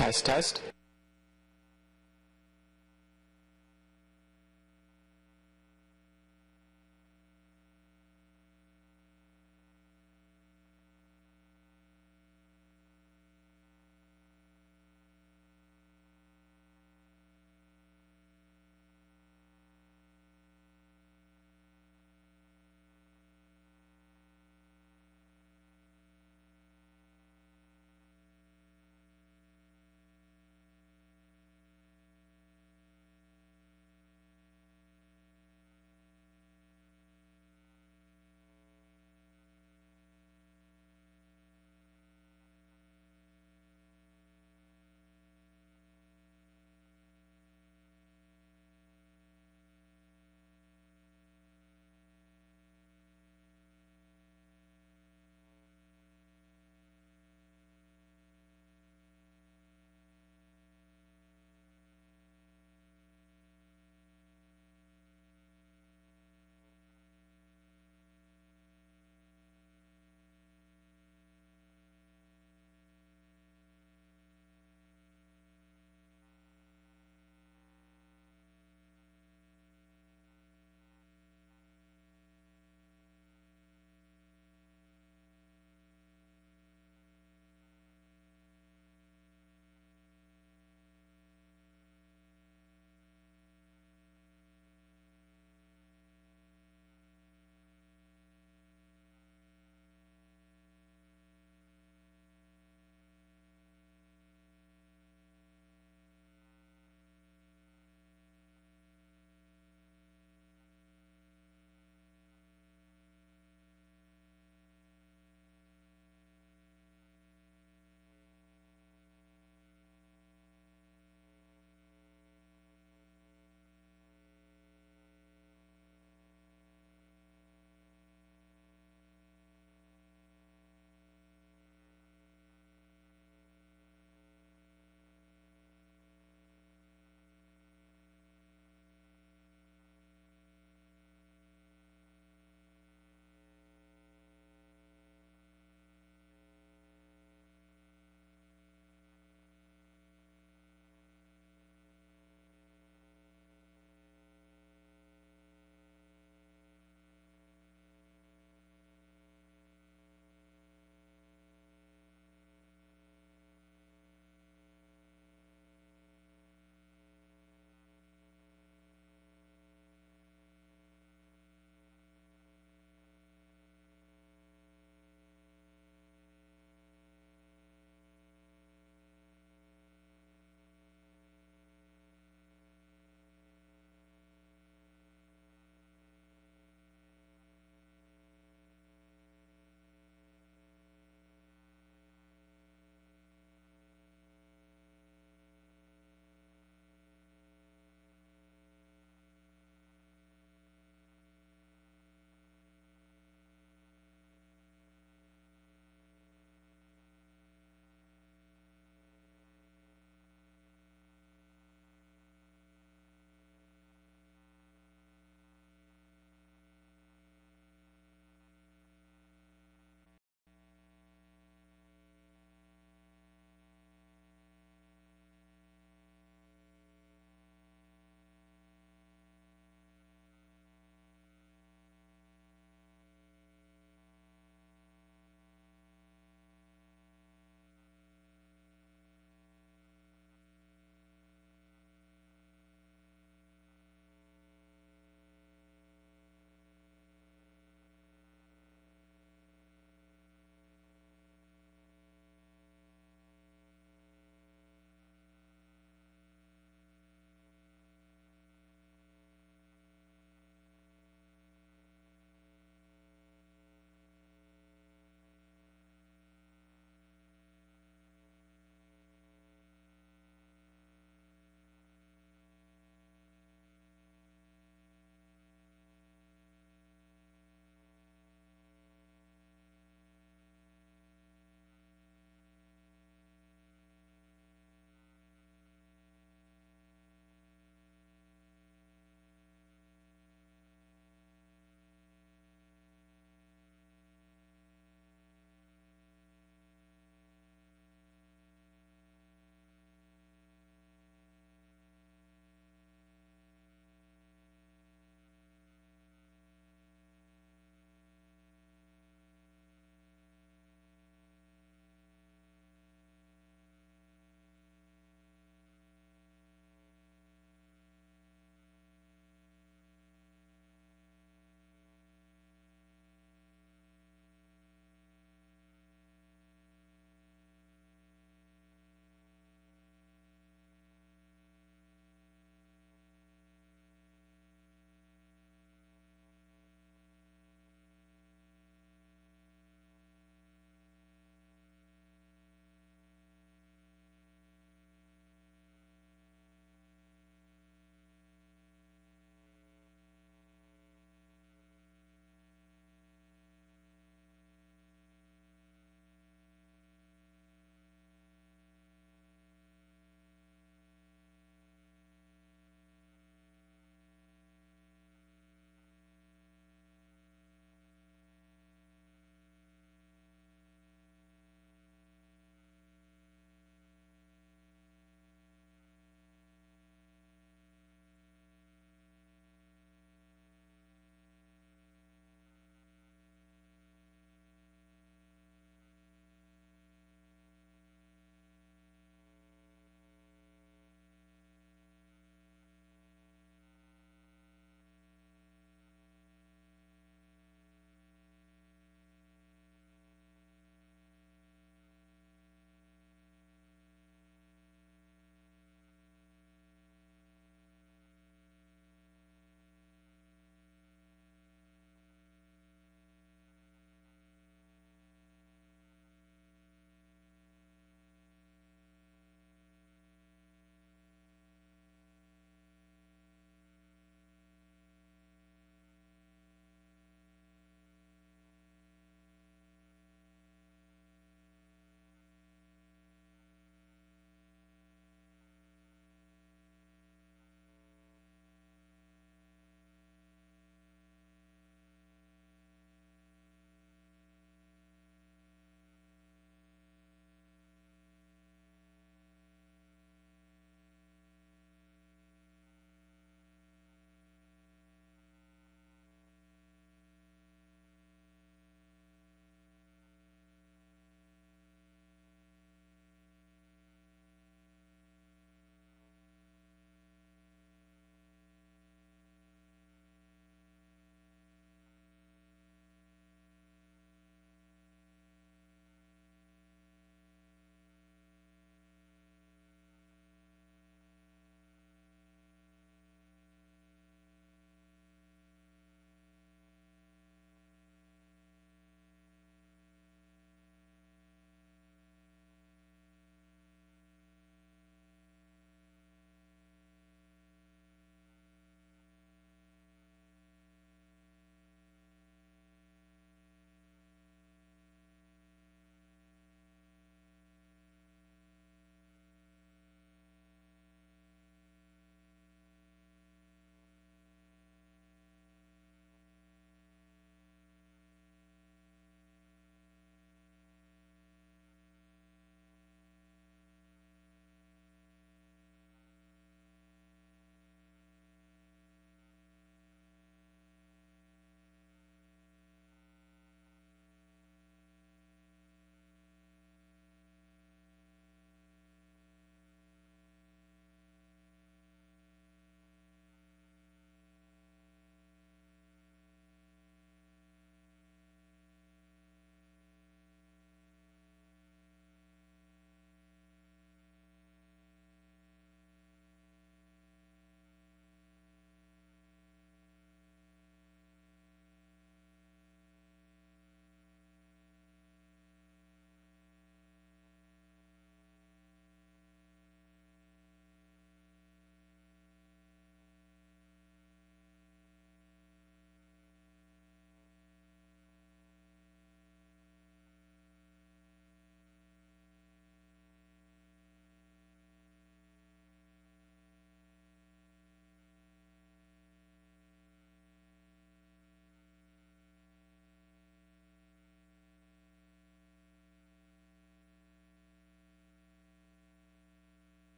Test, test.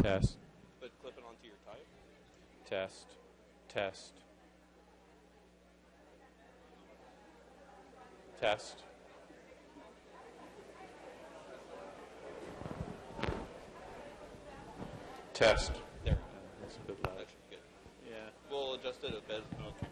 Test. But clip it onto your tie. Test. Test. Test. Test. There. That's a bit That loud. should be good. Yeah. We'll adjust it a bit. Okay.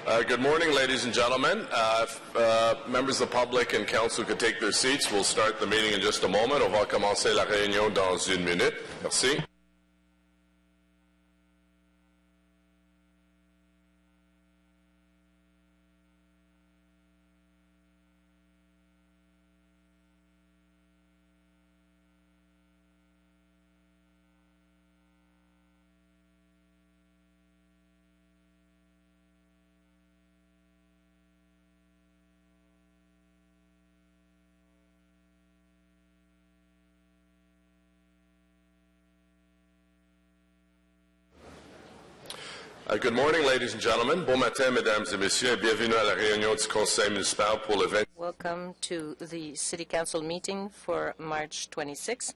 Good morning, ladies and gentlemen. If members of the public and council could take their seats, we'll start the meeting in just a moment. On va commencer la réunion dans une minute. Merci. Good morning, ladies and gentlemen. Bon matin, mesdames et messieurs, et bienvenue à la réunion du Conseil municipal pour le 20. Welcome to the City Council meeting for March 26.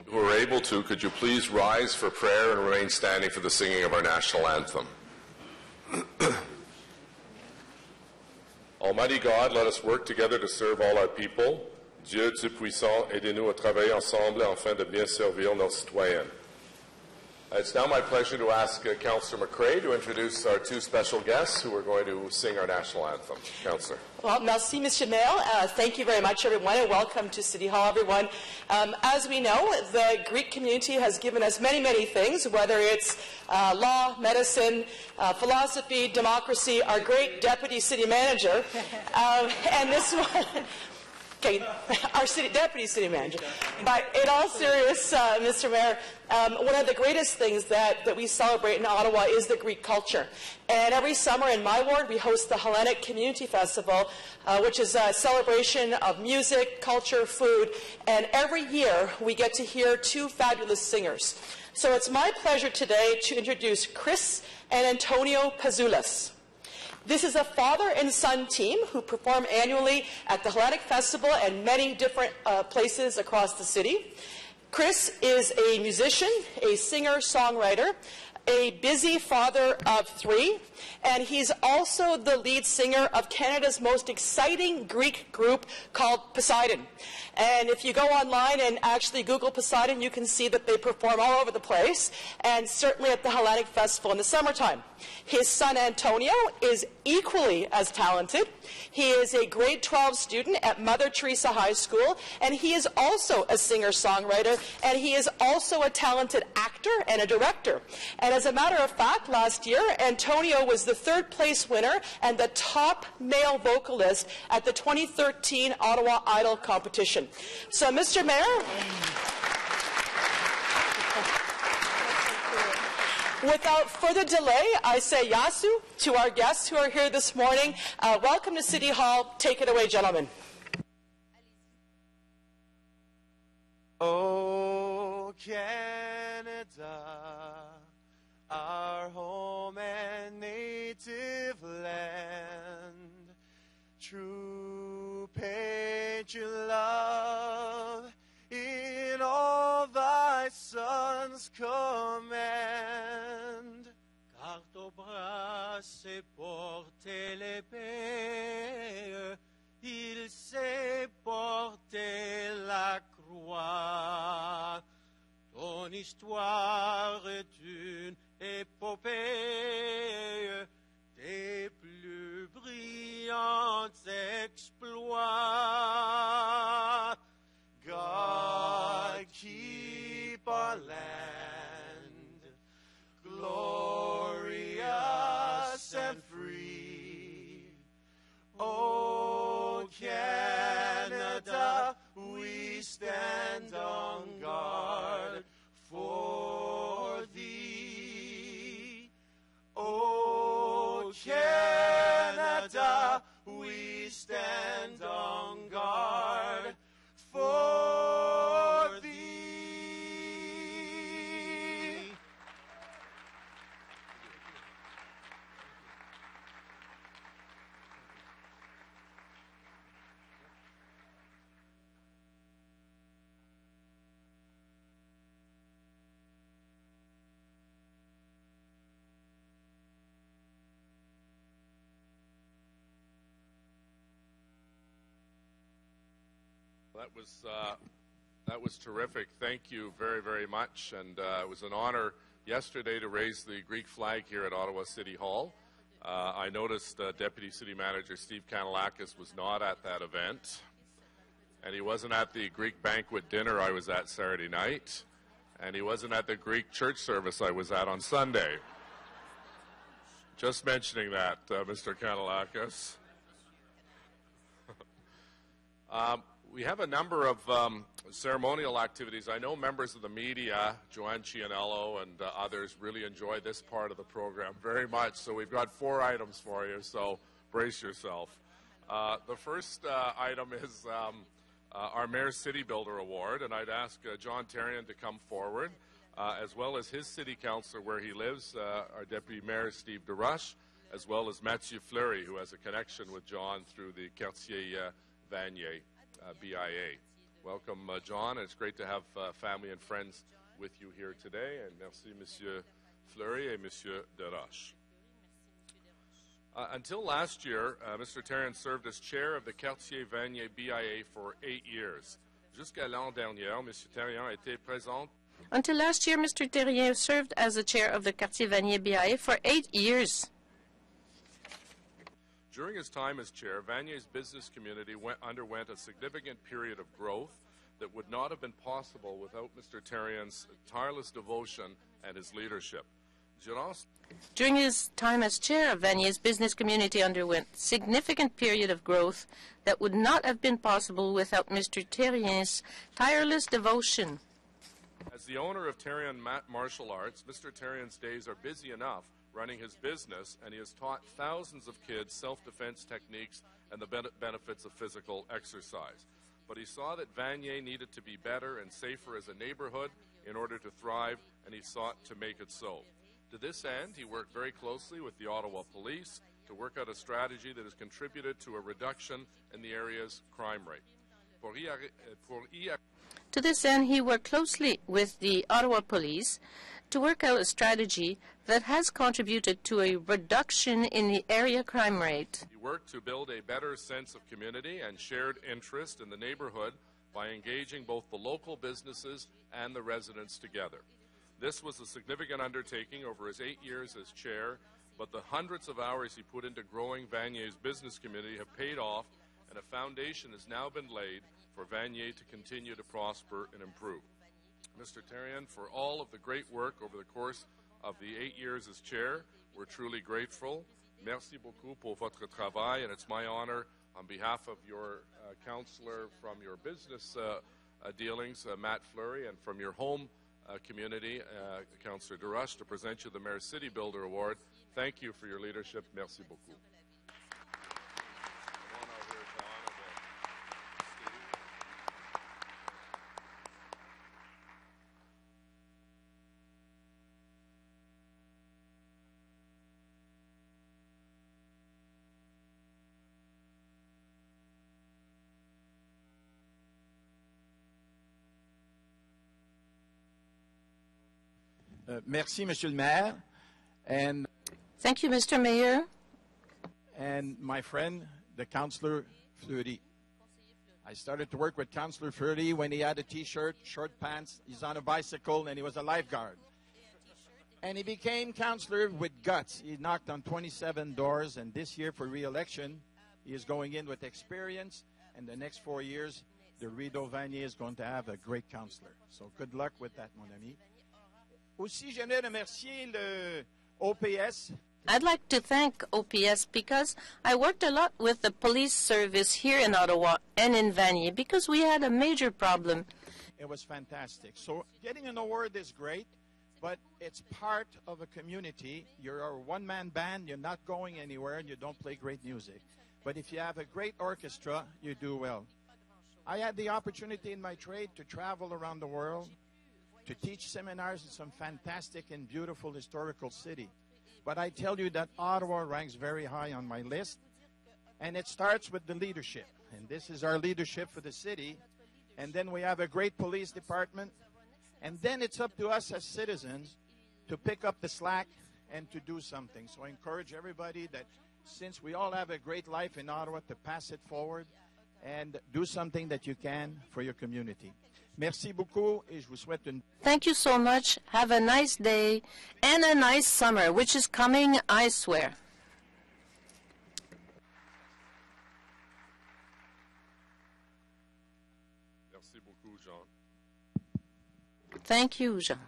Who are able to, could you please rise for prayer and remain standing for the singing of our national anthem? Almighty God, let us work together to serve all our people. Dieu Tout-Puissant, aidez-nous à travailler ensemble afin de bien servir nos citoyens. It's now my pleasure to ask Councillor McCrae to introduce our two special guests who are going to sing our national anthem. Councillor. Well, merci, Monsieur Mayor. Thank you very much, everyone, and welcome to City Hall, everyone. As we know, the Greek community has given us many, many things, whether it's law, medicine, philosophy, democracy, our great deputy city manager, and this one... Okay, our deputy city manager. But in all seriousness, Mr. Mayor, one of the greatest things that we celebrate in Ottawa is the Greek culture. And every summer in my ward, we host the Hellenic Community Festival, which is a celebration of music, culture, food. And every year, we get to hear two fabulous singers. So it's my pleasure today to introduce Chris and Antonio Pazoulis. This is a father and son team who perform annually at the Hellenic Festival and many different places across the city. Chris is a musician, a singer-songwriter, a busy father of three, and he's also the lead singer of Canada's most exciting Greek group called Poseidon. And if you go online and actually Google Poseidon, you can see that they perform all over the place, and certainly at the Hellenic Festival in the summertime. His son Antonio is equally as talented. He is a grade 12 student at Mother Teresa High School, and he is also a singer-songwriter, and he is also a talented actor and a director. And as a matter of fact, last year, Antonio was the third place winner and the top male vocalist at the 2013 Ottawa Idol competition. So, Mr. Mayor, without further delay, I say yasu to our guests who are here this morning. Welcome to City Hall. Take it away, gentlemen. Oh, Canada, our home and native land, true patriot love in all thy sons command. Car ton bras sait porter l'épée, il sait porter la croix. Ton histoire est une épopée des plus brillants exploits. God, keep our land glorious and free. Oh, Canada, we stand on guard for thee. Oh, Canada, we stand on guard for thee. That was terrific. Thank you very, very much. And it was an honor yesterday to raise the Greek flag here at Ottawa City Hall. I noticed Deputy City Manager Steve Kanalakis was not at that event, and he wasn't at the Greek banquet dinner I was at Saturday night, and he wasn't at the Greek church service I was at on Sunday. Just mentioning that, Mr. Kanalakis. We have a number of ceremonial activities. I know members of the media, Joanne Cianello and others, really enjoy this part of the program very much. So we've got 4 items for you, so brace yourself. The first item is our Mayor's City Builder Award, and I'd ask John Therrien to come forward, as well as his city councillor where he lives, our Deputy Mayor Steve DeRush, as well as Mathieu Fleury, who has a connection with John through the Quartier Vanier BIA. Welcome, John, and it's great to have family and friends with you here today, and merci, Monsieur Fleury et Monsieur DeRush. Until last year, Mr. Therrien served as chair of the Quartier Vanier BIA for 8 years. Jusqu'à l'an dernier, Monsieur Therrien était présent. Until last year, Mr. Therrien served as the chair of the Quartier Vanier BIA for 8 years. During his time as chair, Vanier's business community underwent a significant period of growth that would not have been possible without Mr. Therrien's tireless devotion and his leadership. During his time as chair, Vanier's business community underwent a significant period of growth that would not have been possible without Mr. Therrien's tireless devotion. As the owner of Therrien Martial Arts, Mr. Therrien's days are busy enough running his business, and he has taught thousands of kids self-defense techniques and the benefits of physical exercise. But he saw that Vanier needed to be better and safer as a neighborhood in order to thrive, and he sought to make it so. To this end, he worked very closely with the Ottawa Police to work out a strategy that has contributed to a reduction in the area's crime rate. To this end, he worked closely with the Ottawa Police to work out a strategy that has contributed to a reduction in the area crime rate. He worked to build a better sense of community and shared interest in the neighborhood by engaging both the local businesses and the residents together. This was a significant undertaking over his 8 years as chair, but the hundreds of hours he put into growing Vanier's business community have paid off, and a foundation has now been laid for Vanier to continue to prosper and improve. Mr. Therrien, for all of the great work over the course of the 8 years as chair, we're truly grateful. Merci beaucoup pour votre travail, and it's my honor on behalf of your counselor from your business dealings, Matt Fleury, and from your home community, Councillor DeRush, to present you the Mayor's City Builder Award. Thank you for your leadership. Merci beaucoup. Merci, Monsieur le Maire, and Thank you, Mr. Mayor. my friend, the Councillor Fleury. I started to work with Councillor Fleury when he had a T-shirt, short pants, he's on a bicycle, and he was a lifeguard. And he became councillor with guts. He knocked on 27 doors, and this year for re-election, he is going in with experience, and the next 4 years, the Rideau Vanier is going to have a great councillor. So good luck with that, mon ami. Aussi, j'aimerais remercier le OPS. I'd like to thank OPS because I worked a lot with the police service here in Ottawa and in Vanier because we had a major problem. It was fantastic. So getting an award is great, but it's part of a community. You're a one-man band, you're not going anywhere, and you don't play great music. But if you have a great orchestra, you do well. I had the opportunity in my trade to travel around the world, to teach seminars in some fantastic and beautiful historical city. But I tell you that Ottawa ranks very high on my list, and it starts with the leadership. And this is our leadership for the city. And then we have a great police department. And then it's up to us as citizens to pick up the slack and to do something. So I encourage everybody that since we all have a great life in Ottawa, to pass it forward and do something that you can for your community. Merci beaucoup et je vous souhaite une... Thank you so much. Have a nice day and a nice summer, which is coming, I swear. Merci beaucoup, Jean. Thank you, Jean.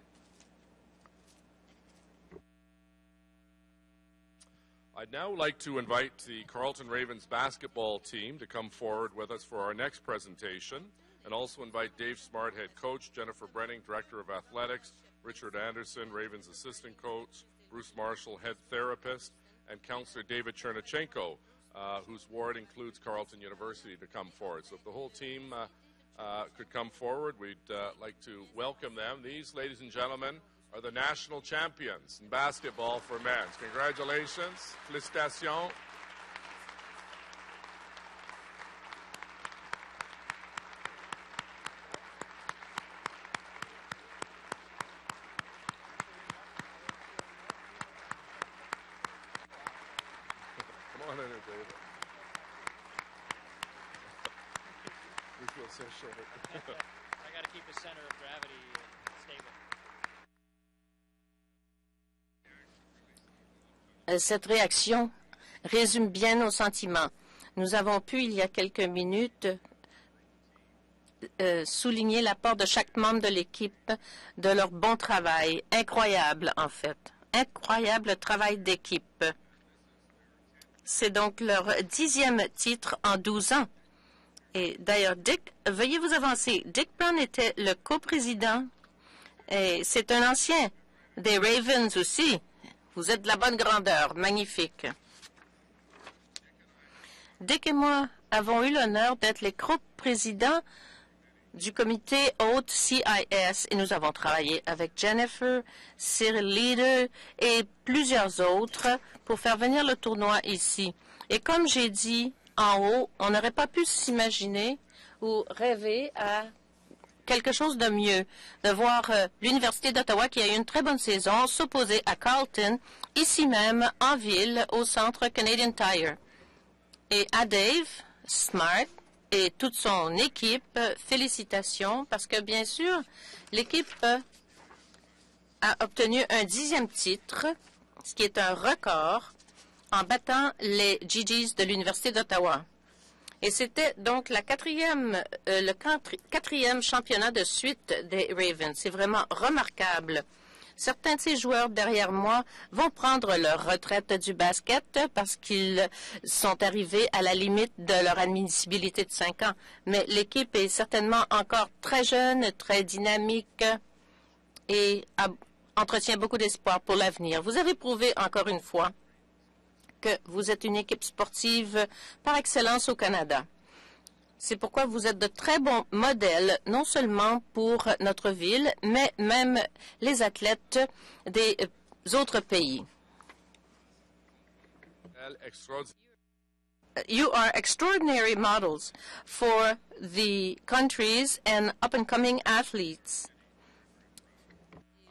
I'd now like to invite the Carleton Ravens basketball team to come forward with us for our next presentation, and also invite Dave Smart, head coach, Jennifer Brenning, director of athletics, Richard Anderson, Ravens assistant coach, Bruce Marshall, head therapist, and Counselor David Chernachenko, whose ward includes Carleton University, to come forward. So if the whole team could come forward, we'd like to welcome them. These, ladies and gentlemen, are the national champions in basketball for men. Congratulations. Félicitations. Come on in, David. We feel so short. I got to keep the center of gravity stable. Cette réaction résume bien nos sentiments. Nous avons pu, il y a quelques minutes, souligner l'apport de chaque membre de l'équipe, de leur bon travail. Incroyable, en fait. Incroyable travail d'équipe. C'est donc leur 10e titre en 12 ans. Et d'ailleurs, Dick, veuillez vous avancer. Dick Brown était le coprésident et c'est un ancien des Ravens aussi. Vous êtes de la bonne grandeur. Magnifique. Dick et moi avons eu l'honneur d'être les coprésidents du comité hôte CIS et nous avons travaillé avec Jennifer, Cyril Leader et plusieurs autres pour faire venir le tournoi ici. Et comme j'ai dit en haut, on n'aurait pas pu s'imaginer ou rêver à quelque chose de mieux, de voir l'Université d'Ottawa, qui a eu une très bonne saison, s'opposer à Carleton, ici même, en ville, au centre Canadian Tire. Et à Dave Smart et toute son équipe, félicitations, parce que, bien sûr, l'équipe a obtenu un 10e titre, ce qui est un record, en battant les GGs de l'Université d'Ottawa. Et c'était donc le quatrième championnat de suite des Ravens. C'est vraiment remarquable. Certains de ces joueurs derrière moi vont prendre leur retraite du basket parce qu'ils sont arrivés à la limite de leur admissibilité de 5 ans. Mais l'équipe est certainement encore très jeune, très dynamique et entretient beaucoup d'espoir pour l'avenir. Vous avez prouvé encore une fois que vous êtes une équipe sportive par excellence au Canada. C'est pourquoi vous êtes de très bons modèles, non seulement pour notre ville, mais même les athlètes des autres pays. You are extraordinary models for the countries and up-and-coming athletes.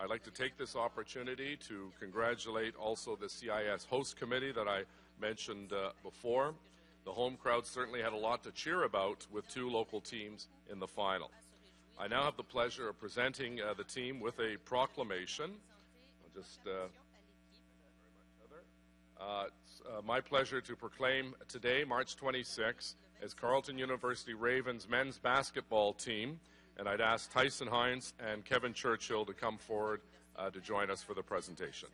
I'd like to take this opportunity to congratulate also the CIS host committee that I mentioned before. The home crowd certainly had a lot to cheer about with 2 local teams in the final. I now have the pleasure of presenting the team with a proclamation. I'll just, it's my pleasure to proclaim today, March 26, as Carleton University Ravens men's basketball team. And I'd ask Tyson Hines and Kevin Churchill to come forward to join us for the presentation.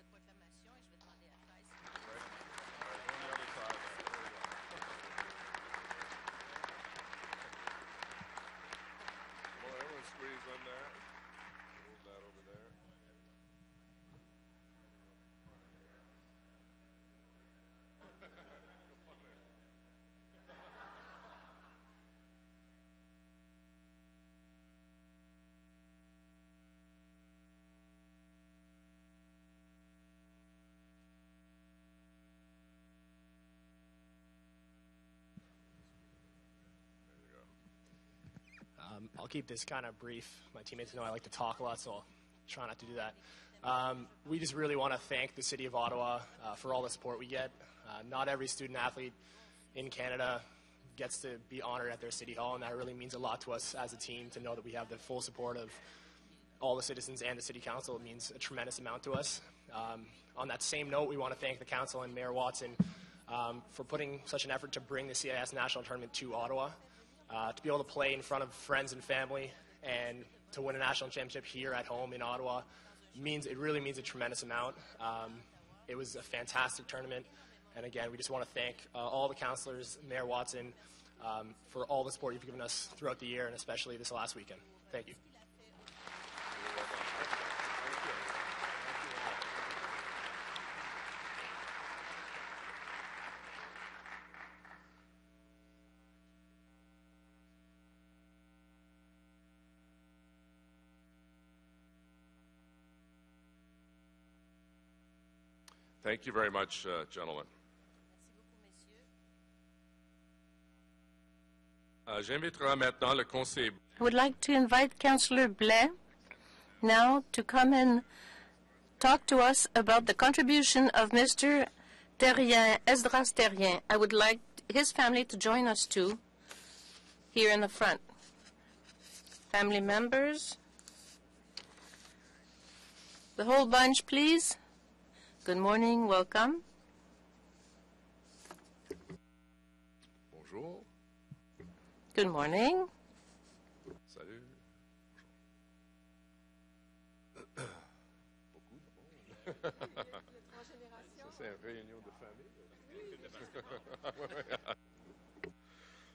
I'll keep this kind of brief. My teammates know I like to talk a lot, so I'll try not to do that. We just really want to thank the City of Ottawa for all the support we get. Not every student-athlete in Canada gets to be honored at their city hall, and that really means a lot to us as a team to know that we have the full support of all the citizens and the city council. It means a tremendous amount to us. On that same note, we want to thank the council and Mayor Watson for putting such an effort to bring the CIS National Tournament to Ottawa. To be able to play in front of friends and family and to win a national championship here at home in Ottawa really means a tremendous amount. It was a fantastic tournament, and again, we just want to thank all the councillors, Mayor Watson, for all the support you've given us throughout the year, and especially this last weekend. Thank you. Thank you very much, gentlemen. J'inviterai maintenant le conseil. I would like to invite Councillor Blais now to come and talk to us about the contribution of Mr. Terrien, Esdras Terrien. I would like his family to join us too, here in the front. Family members, the whole bunch, please. Good morning, welcome. Bonjour. Good morning. Salut. Beaucoup de monde. Ça, c'est une réunion de famille.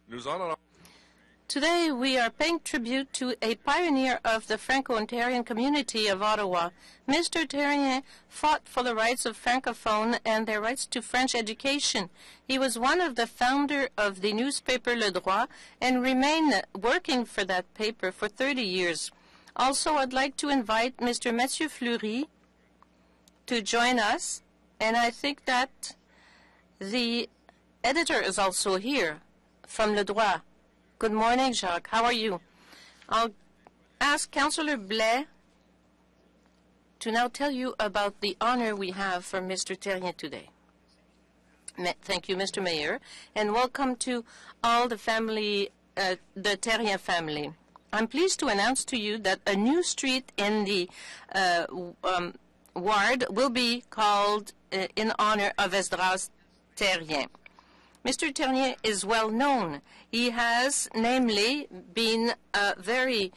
Nous allons... Today we are paying tribute to a pioneer of the Franco-Ontarian community of Ottawa. Mr. Terrien fought for the rights of Francophone and their rights to French education. He was one of the founder of the newspaper Le Droit and remained working for that paper for 30 years. Also, I'd like to invite Mr. Mathieu Fleury to join us, and I think that the editor is also here from Le Droit. Good morning, Jacques. How are you? I'll ask Councillor Blais to now tell you about the honor we have for Mr. Terrien today. Thank you, Mr. Mayor, and welcome to all the family, the Terrien family. I'm pleased to announce to you that a new street in the ward will be called in honor of Esdras Terrien. Mr. Terrien is well known. He has, namely, been a very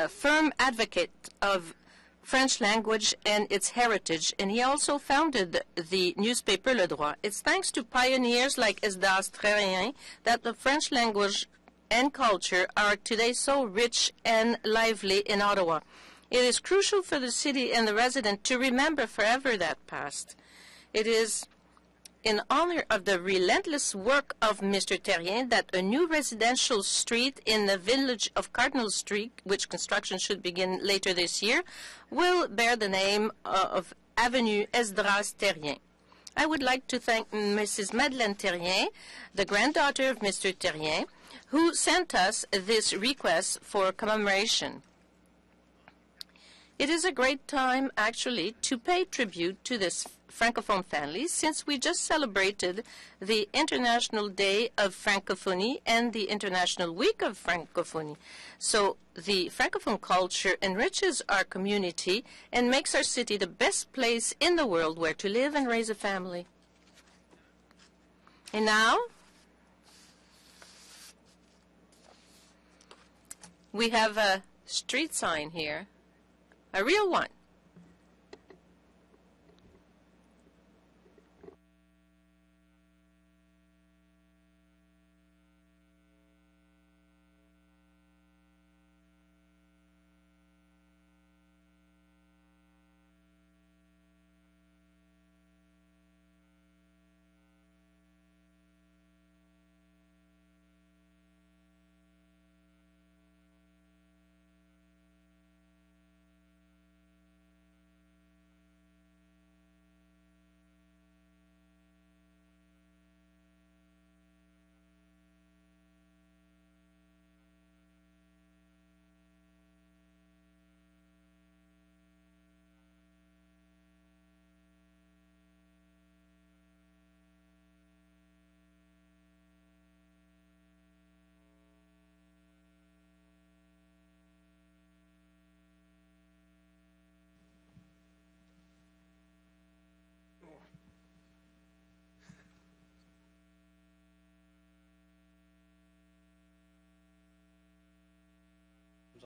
firm advocate of French language and its heritage, and he also founded the newspaper Le Droit. It's thanks to pioneers like Esdras Terrien that the French language and culture are today so rich and lively in Ottawa. It is crucial for the city and the resident to remember forever that past. It is in honor of the relentless work of Mr. Terrien that a new residential street in the village of Cardinal Street, which construction should begin later this year, will bear the name of Avenue Esdras Terrien. I would like to thank Mrs. Madeleine Terrien, the granddaughter of Mr. Terrien, who sent us this request for commemoration. It is a great time, actually, to pay tribute to this Francophone family, since we just celebrated the International Day of Francophonie and the International Week of Francophonie. So the Francophone culture enriches our community and makes our city the best place in the world where to live and raise a family. And now, we have a street sign here, a real one.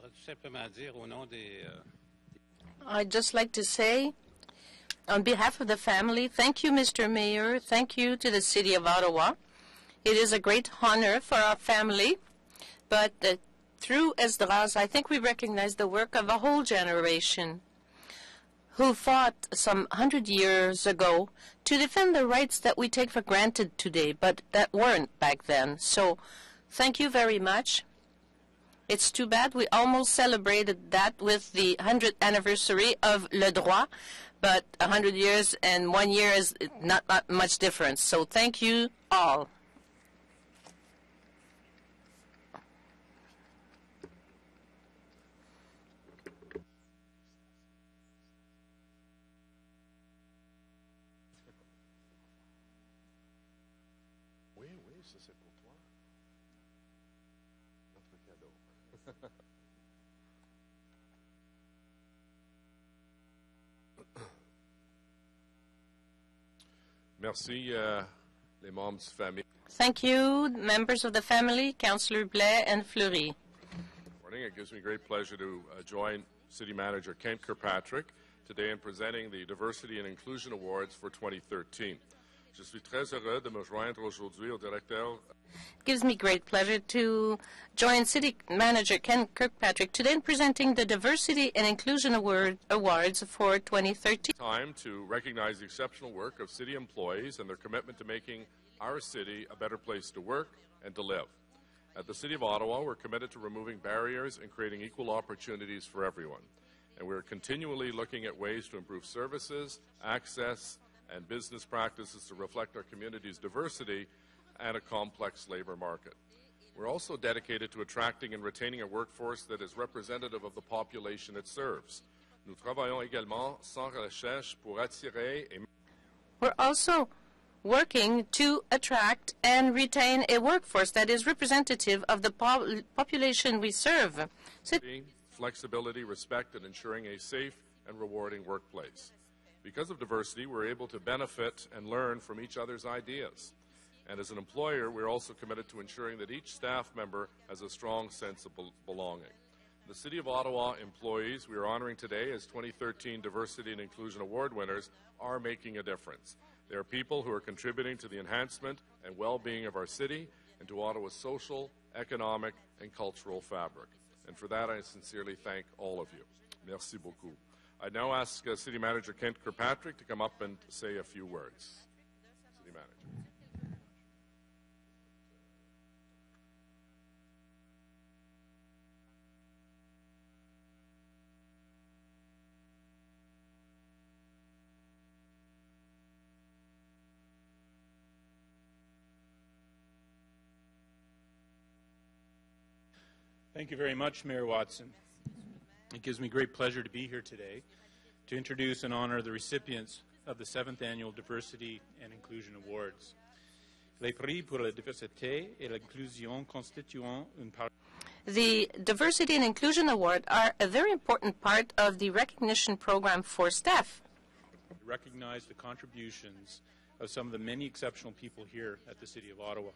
tout simplement dire au nom des... I'd just like to say, on behalf of the family, thank you, Mr. Mayor. Thank you to the City of Ottawa. It is a great honor for our family, but through Esdras, I think we recognize the work of a whole generation who fought some 100 years ago to defend the rights that we take for granted today, but that weren't back then. So thank you very much. It's too bad we almost celebrated that with the 100th anniversary of Le Droit, but 100 years and 1 year is not much difference. So thank you all. Oui, oui, ça c'est pour toi. Notre cadeau. Merci, les membres de famille. Thank you, members of the family, Councillor Blais and Fleury. Morning. It gives me great pleasure to join City Manager Kent Kirkpatrick today in presenting the Diversity and Inclusion Awards for 2013. Je suis très heureux de me joindre aujourd'hui au directeur. It gives me great pleasure to join City Manager Ken Kirkpatrick today in presenting the Diversity and Inclusion Awards for 2013. Time to recognize the exceptional work of city employees and their commitment to making our city a better place to work and to live. At the City of Ottawa, we're committed to removing barriers and creating equal opportunities for everyone. And we're continually looking at ways to improve services, access, and business practices to reflect our community's diversity and a complex labor market. We're also dedicated to attracting and retaining a workforce that is representative of the population it serves. Nous travaillons également sans relâche pour attirer et... We're also working to attract and retain a workforce that is representative of the population we serve. Flexibility, respect, and ensuring a safe and rewarding workplace. Because of diversity, we're able to benefit and learn from each other's ideas. And as an employer, we're also committed to ensuring that each staff member has a strong sense of belonging. The City of Ottawa employees we are honoring today as 2013 Diversity and Inclusion Award winners are making a difference. They are people who are contributing to the enhancement and well-being of our city and to Ottawa's social, economic, and cultural fabric. And for that, I sincerely thank all of you. Merci beaucoup. I now ask City Manager Kent Kirkpatrick to come up and say a few words. City Manager. Thank you very much, Mayor Watson. It gives me great pleasure to be here today to introduce and honor the recipients of the 7th Annual Diversity and Inclusion Awards. Les prix pour la diversité et l'inclusion constituent une part. The Diversity and Inclusion Award are a very important part of the recognition program for staff. We recognize the contributions of some of the many exceptional people here at the City of Ottawa.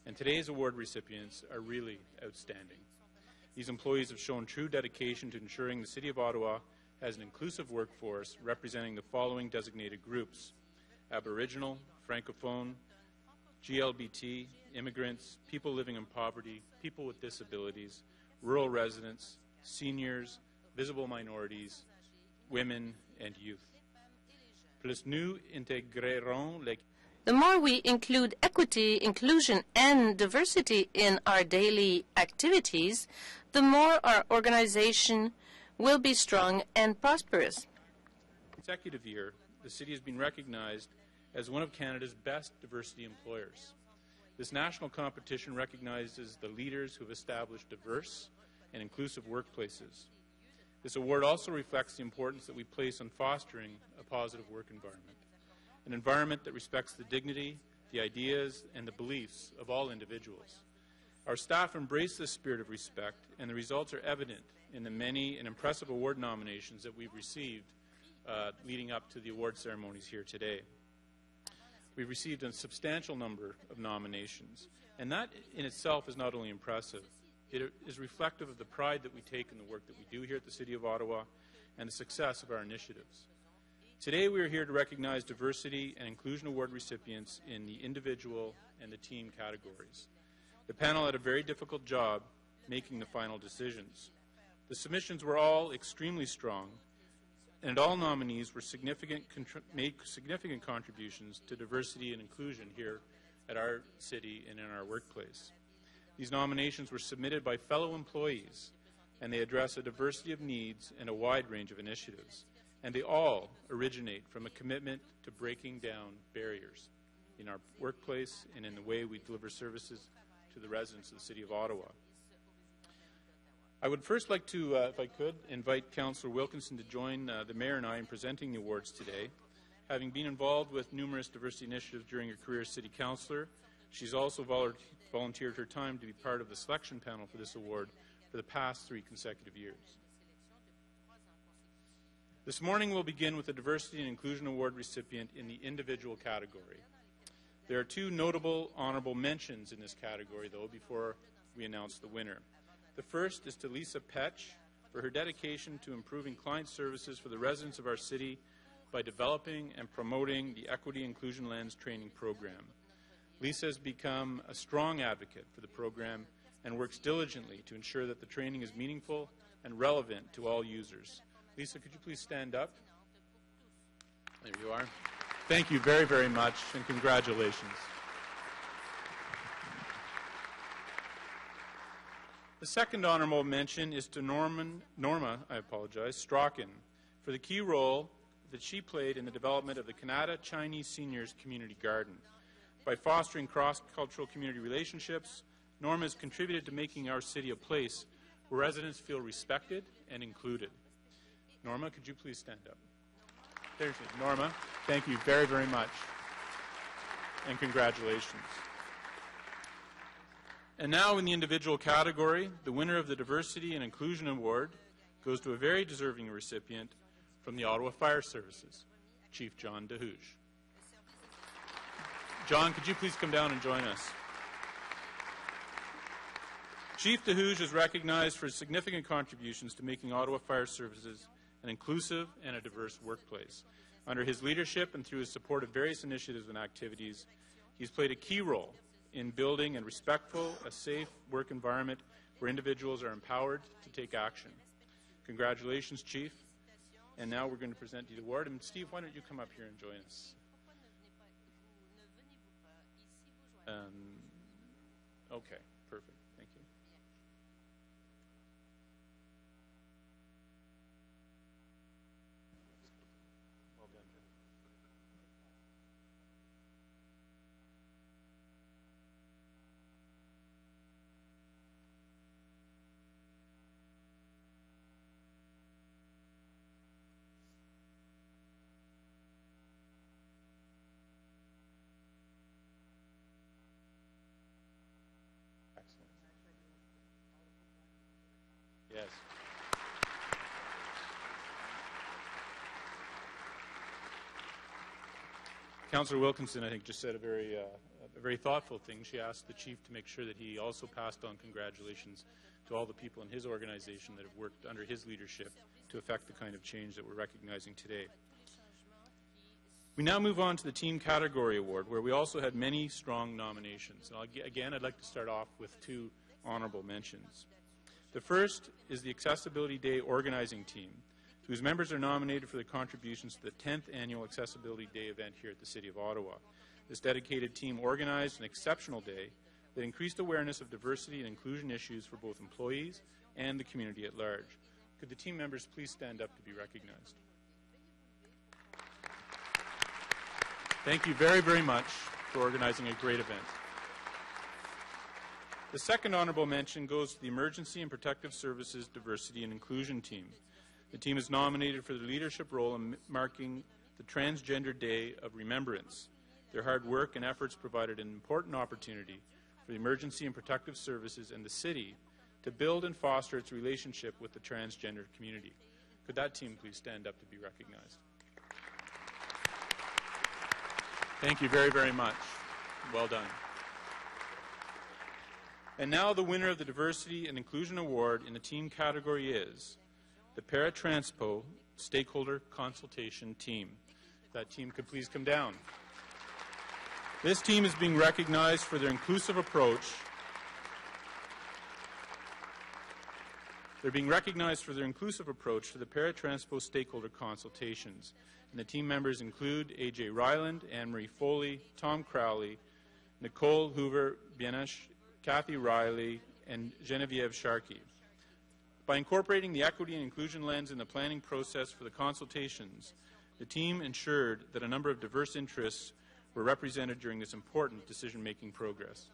And today's award recipients are really outstanding. These employees have shown true dedication to ensuring the City of Ottawa has an inclusive workforce representing the following designated groups: Aboriginal, Francophone, GLBT, immigrants, people living in poverty, people with disabilities, rural residents, seniors, visible minorities, women, and youth. Plus nous intégrerons les... The more we include equity, inclusion, and diversity in our daily activities, the more our organization will be strong and prosperous. Consecutive year, the City has been recognized as one of Canada's best diversity employers. This national competition recognizes the leaders who have established diverse and inclusive workplaces. This award also reflects the importance that we place on fostering a positive work environment, an environment that respects the dignity, the ideas, and the beliefs of all individuals. Our staff embrace this spirit of respect, and the results are evident in the many and impressive award nominations that we've received leading up to the award ceremonies here today. We've received a substantial number of nominations, and that in itself is not only impressive, It is reflective of the pride that we take in the work that we do here at the City of Ottawa and the success of our initiatives. Today we are here to recognize Diversity and Inclusion Award recipients in the individual and the team categories. The panel had a very difficult job making the final decisions. The submissions were all extremely strong, and all nominees were made significant contributions to diversity and inclusion here at our city and in our workplace. These nominations were submitted by fellow employees, and they address a diversity of needs and a wide range of initiatives. And they all originate from a commitment to breaking down barriers in our workplace and in the way we deliver services to the residents of the City of Ottawa. I would first like to, if I could, invite Councillor Wilkinson to join the Mayor and I in presenting the awards today. Having been involved with numerous diversity initiatives during her career as City Councillor, she's also volunteered her time to be part of the selection panel for this award for the past 3 consecutive years. This morning we'll begin with the Diversity and Inclusion Award recipient in the individual category. There are 2 notable honorable mentions in this category, though, before we announce the winner. The first is to Lisa Petch for her dedication to improving client services for the residents of our city by developing and promoting the Equity Inclusion Lens training program. Lisa has become a strong advocate for the program and works diligently to ensure that the training is meaningful and relevant to all users. Lisa, could you please stand up? There you are. Thank you very, very much, and congratulations. The second honorable mention is to Norma Strachan for the key role that she played in the development of the Canada Chinese Seniors Community Garden. By fostering cross-cultural community relationships, Norma has contributed to making our city a place where residents feel respected and included. Norma, could you please stand up? There's you. Norma, thank you very, very much, and congratulations. And now in the individual category, the winner of the Diversity and Inclusion Award goes to a very deserving recipient from the Ottawa Fire Services, Chief John DeHooge. John, could you please come down and join us? Chief DeHooge is recognized for his significant contributions to making Ottawa Fire Services an inclusive and a diverse workplace. Under his leadership and through his support of various initiatives and activities, he's played a key role in building a respectful, a safe work environment where individuals are empowered to take action. Congratulations, Chief. And now we're going to present you the award. And Steve, why don't you come up here and join us? Okay, perfect. Thank you. Well done, John. Yes. Councillor Wilkinson, I think, just said a very thoughtful thing. She asked the Chief to make sure that he also passed on congratulations to all the people in his organization that have worked under his leadership to effect the kind of change that we're recognizing today. We now move on to the Team Category Award, where we also had many strong nominations. And again, I'd like to start off with 2 honorable mentions. The first is the Accessibility Day Organizing Team, whose members are nominated for their contributions to the 10th Annual Accessibility Day event here at the City of Ottawa. This dedicated team organized an exceptional day that increased awareness of diversity and inclusion issues for both employees and the community at large. Could the team members please stand up to be recognized? Thank you very, very much for organizing a great event. The second honorable mention goes to the Emergency and Protective Services Diversity and Inclusion Team. The team is nominated for their leadership role in marking the Transgender Day of Remembrance. Their hard work and efforts provided an important opportunity for the Emergency and Protective Services and the City to build and foster its relationship with the transgender community. Could that team please stand up to be recognized? Thank you very, very much. Well done. And now the winner of the Diversity and Inclusion Award in the team category is the Paratranspo Stakeholder Consultation Team. If that team could please come down. This team is being recognized for their inclusive approach. They're being recognized for their inclusive approach to the Paratranspo stakeholder consultations. And the team members include A.J. Ryland, Anne-Marie Foley, Tom Crowley, Nicole Hoover-Bienesh, Kathy Riley, and Genevieve Sharkey. By incorporating the equity and inclusion lens in the planning process for the consultations, the team ensured that a number of diverse interests were represented during this important decision-making process.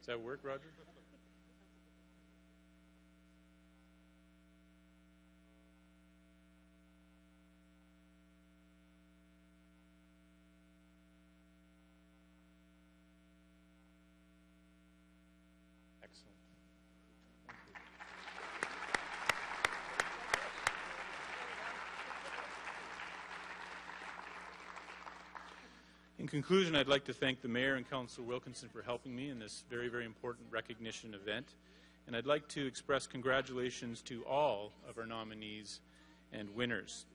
Does that work, Roger? Excellent. Thank you. In conclusion, I'd like to thank the Mayor and Councillor Wilkinson for helping me in this very, very important recognition event. And I'd like to express congratulations to all of our nominees and winners.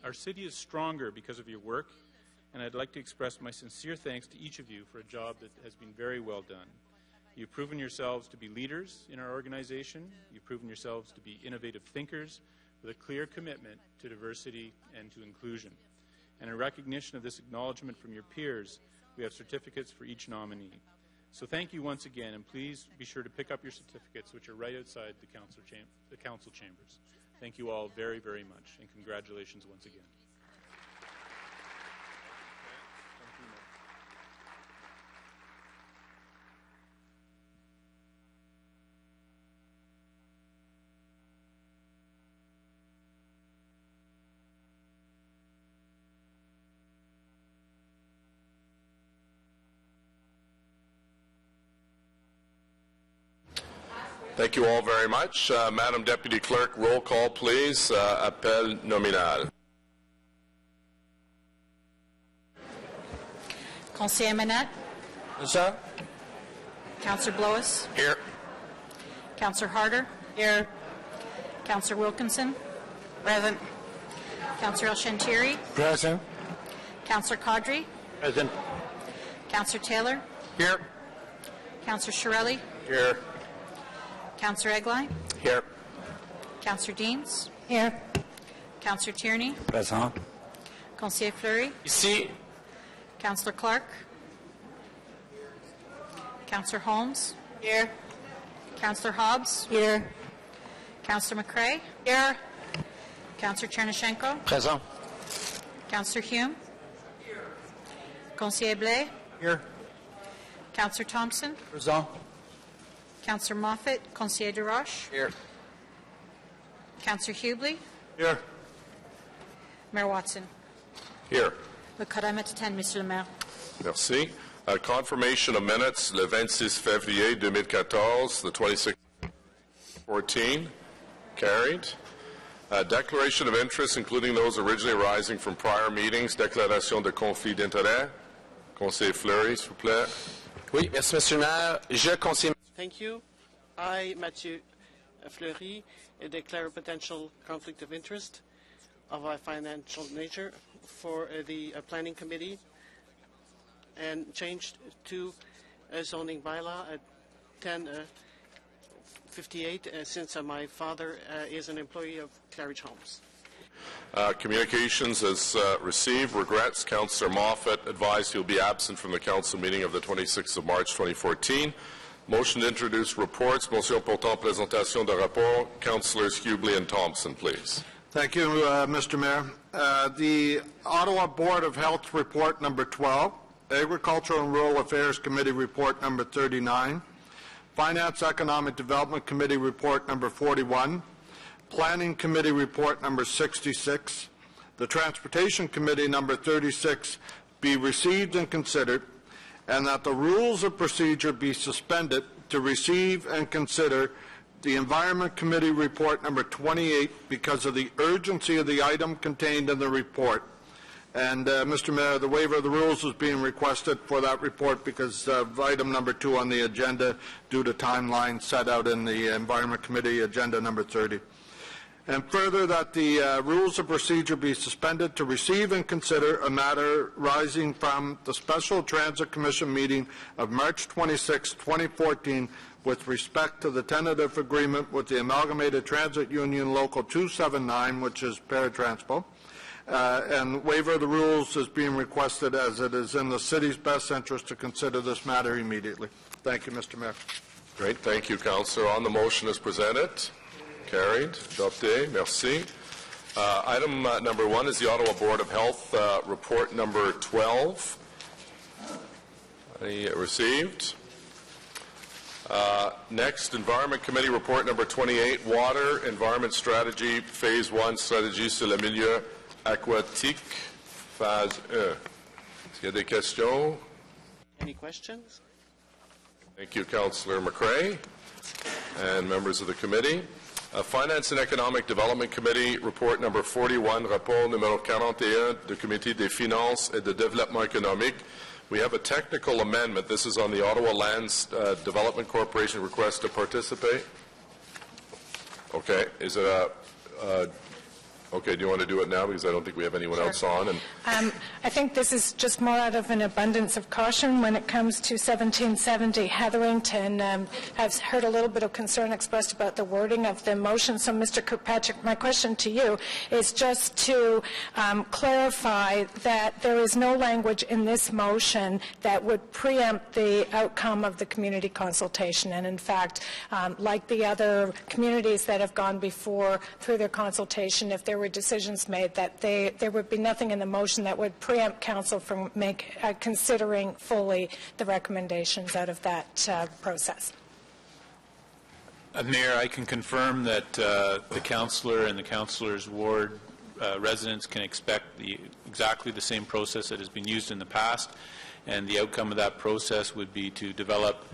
Our city is stronger because of your work, and I'd like to express my sincere thanks to each of you for a job that has been very well done. You've proven yourselves to be leaders in our organization. You've proven yourselves to be innovative thinkers with a clear commitment to diversity and to inclusion. And in recognition of this acknowledgement from your peers, we have certificates for each nominee. So thank you once again, and please be sure to pick up your certificates, which are right outside the council chambers. Thank you all very, very much, and congratulations once again. Thank you all very much. Madam Deputy Clerk, roll call, please. Appel nominal. Conseiller Manette. Sir. Councillor Blois. Here. Councillor Harder. Here. Councillor Wilkinson. Present. Councillor El-Shantiri. Present. Councillor Caudry. Present. Councillor Taylor. Here. Councillor Shirelli. Here. Councillor Egli. Here. Councillor Deans. Here. Councillor Tierney. Present. Conseiller Fleury. Ici. Councillor Clark. Councillor Holmes. Here. Councillor Hobbs. Here. Councillor McCrae. Here. Councillor Chernyshenko. Present. Councillor Hume. Here. Conseiller Blais. Here. Councillor Thompson. Present. Councillor Moffat. Conseiller de Roche. Here. Councillor Hubley. Here. Mayor Watson. Here. Le quorum est à 10, Monsieur le Maire. Merci. Confirmation of minutes, le 26 février 2014, the 26th 14, carried. Declaration of interest, including those originally arising from prior meetings. Déclaration de conflit d'intérêt. Conseiller Fleury, s'il vous plaît. Oui, merci, Monsieur le Maire. Je conseille. Thank you. I, Mathieu Fleury, declare a potential conflict of interest of a financial nature for the Planning Committee and changed to a zoning bylaw at 1058 since my father is an employee of Claridge Homes. Communications as received. Regrets, Councillor Moffat advised he'll be absent from the council meeting of the 26th of March 2014. Motion to introduce reports. Motion portant présentation de rapport. Councillors Hubley and Thompson, please. Thank you, Mr. Mayor. The Ottawa Board of Health Report number 12, Agricultural and Rural Affairs Committee Report number 39, Finance Economic Development Committee Report number 41, Planning Committee Report number 66, the Transportation Committee number 36 be received and considered, and that the rules of procedure be suspended to receive and consider the Environment Committee Report number 28 because of the urgency of the item contained in the report. And, Mr. Mayor, the waiver of the rules is being requested for that report because of item number 2 on the agenda due to timeline set out in the Environment Committee agenda number 30. And further, that the rules of procedure be suspended to receive and consider a matter rising from the Special Transit Commission meeting of March 26, 2014, with respect to the tentative agreement with the Amalgamated Transit Union Local 279, which is Paratranspo. And waiver of the rules is being requested as it is in the city's best interest to consider this matter immediately. Thank you, Mr. Mayor. Great. Thank you, Councillor. On the motion as presented. Carried. Adopté. Merci. Item number 1 is the Ottawa Board of Health report number 12. Received. Next, Environment Committee report number 28, Water Environment Strategy, Phase 1, Stratégie sur le milieu aquatique, phase 1. Est-ce qu'il y a des questions? Any questions? Thank you, Councillor McCrae and members of the committee. Finance and Economic Development Committee, report number 41, rapport numéro 41 du Comité des finances et de développement économique. We have a technical amendment. This is on the Ottawa Lands Development Corporation request to participate. Okay. Is it a okay, do you want to do it now? Because I don't think we have anyone else on. And I think this is just more out of an abundance of caution when it comes to 1770 Hetherington. I've heard a little bit of concern expressed about the wording of the motion. So, Mr. Kirkpatrick, my question to you is just to clarify that there is no language in this motion that would preempt the outcome of the community consultation. And in fact, like the other communities that have gone before through their consultation, if there were decisions made, that there would be nothing in the motion that would preempt council from considering fully the recommendations out of that process. Mayor, I can confirm that the councillor and the councillor's ward residents can expect exactly the same process that has been used in the past, and the outcome of that process would be to develop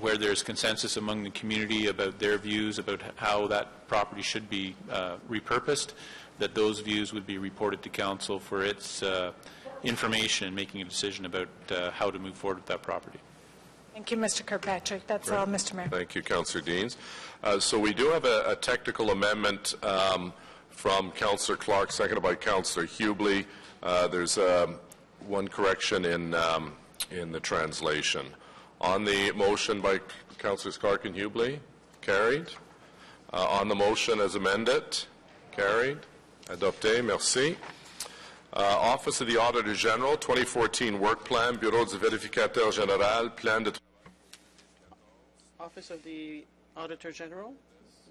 where there's consensus among the community about their views about how that property should be repurposed, that those views would be reported to council for its information, making a decision about how to move forward with that property. Thank you, Mr. Kirkpatrick. That's all, Mr. Mayor. thank you, Councillor Deans. So we do have a technical amendment from Councillor Clark, seconded by Councillor Hubley. There's one correction in the translation. On the motion by Councillors Clark and Hubley, carried. On the motion as amended, carried. Adopté, merci. Office of the Auditor General, 2014 Work Plan, Bureau du Vérificateur Général, Plan de... Office of the Auditor General,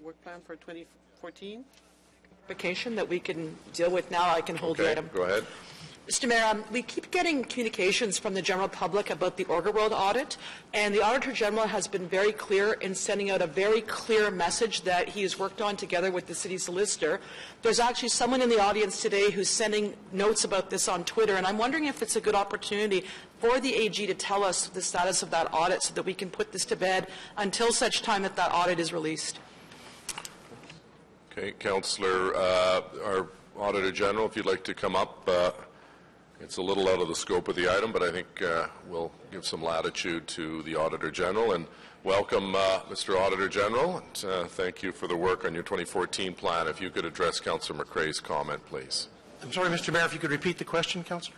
Work Plan for 2014. Vacation that we can deal with now. I can hold the item. Go ahead. Mr. Mayor, we keep getting communications from the general public about the Orga World audit, and the Auditor General has been very clear in sending out a very clear message that he has worked on together with the city solicitor. There's actually someone in the audience today who's sending notes about this on Twitter, and I'm wondering if it's a good opportunity for the AG to tell us the status of that audit so that we can put this to bed until such time that that audit is released. Okay, Councillor, our Auditor General, if you'd like to come up. It's a little out of the scope of the item, but I think we'll give some latitude to the Auditor General. And welcome, Mr. Auditor General. And, thank you for the work on your 2014 plan. If you could address Councillor McCrae's comment, please. I'm sorry, Mr. Mayor, if you could repeat the question, Councillor.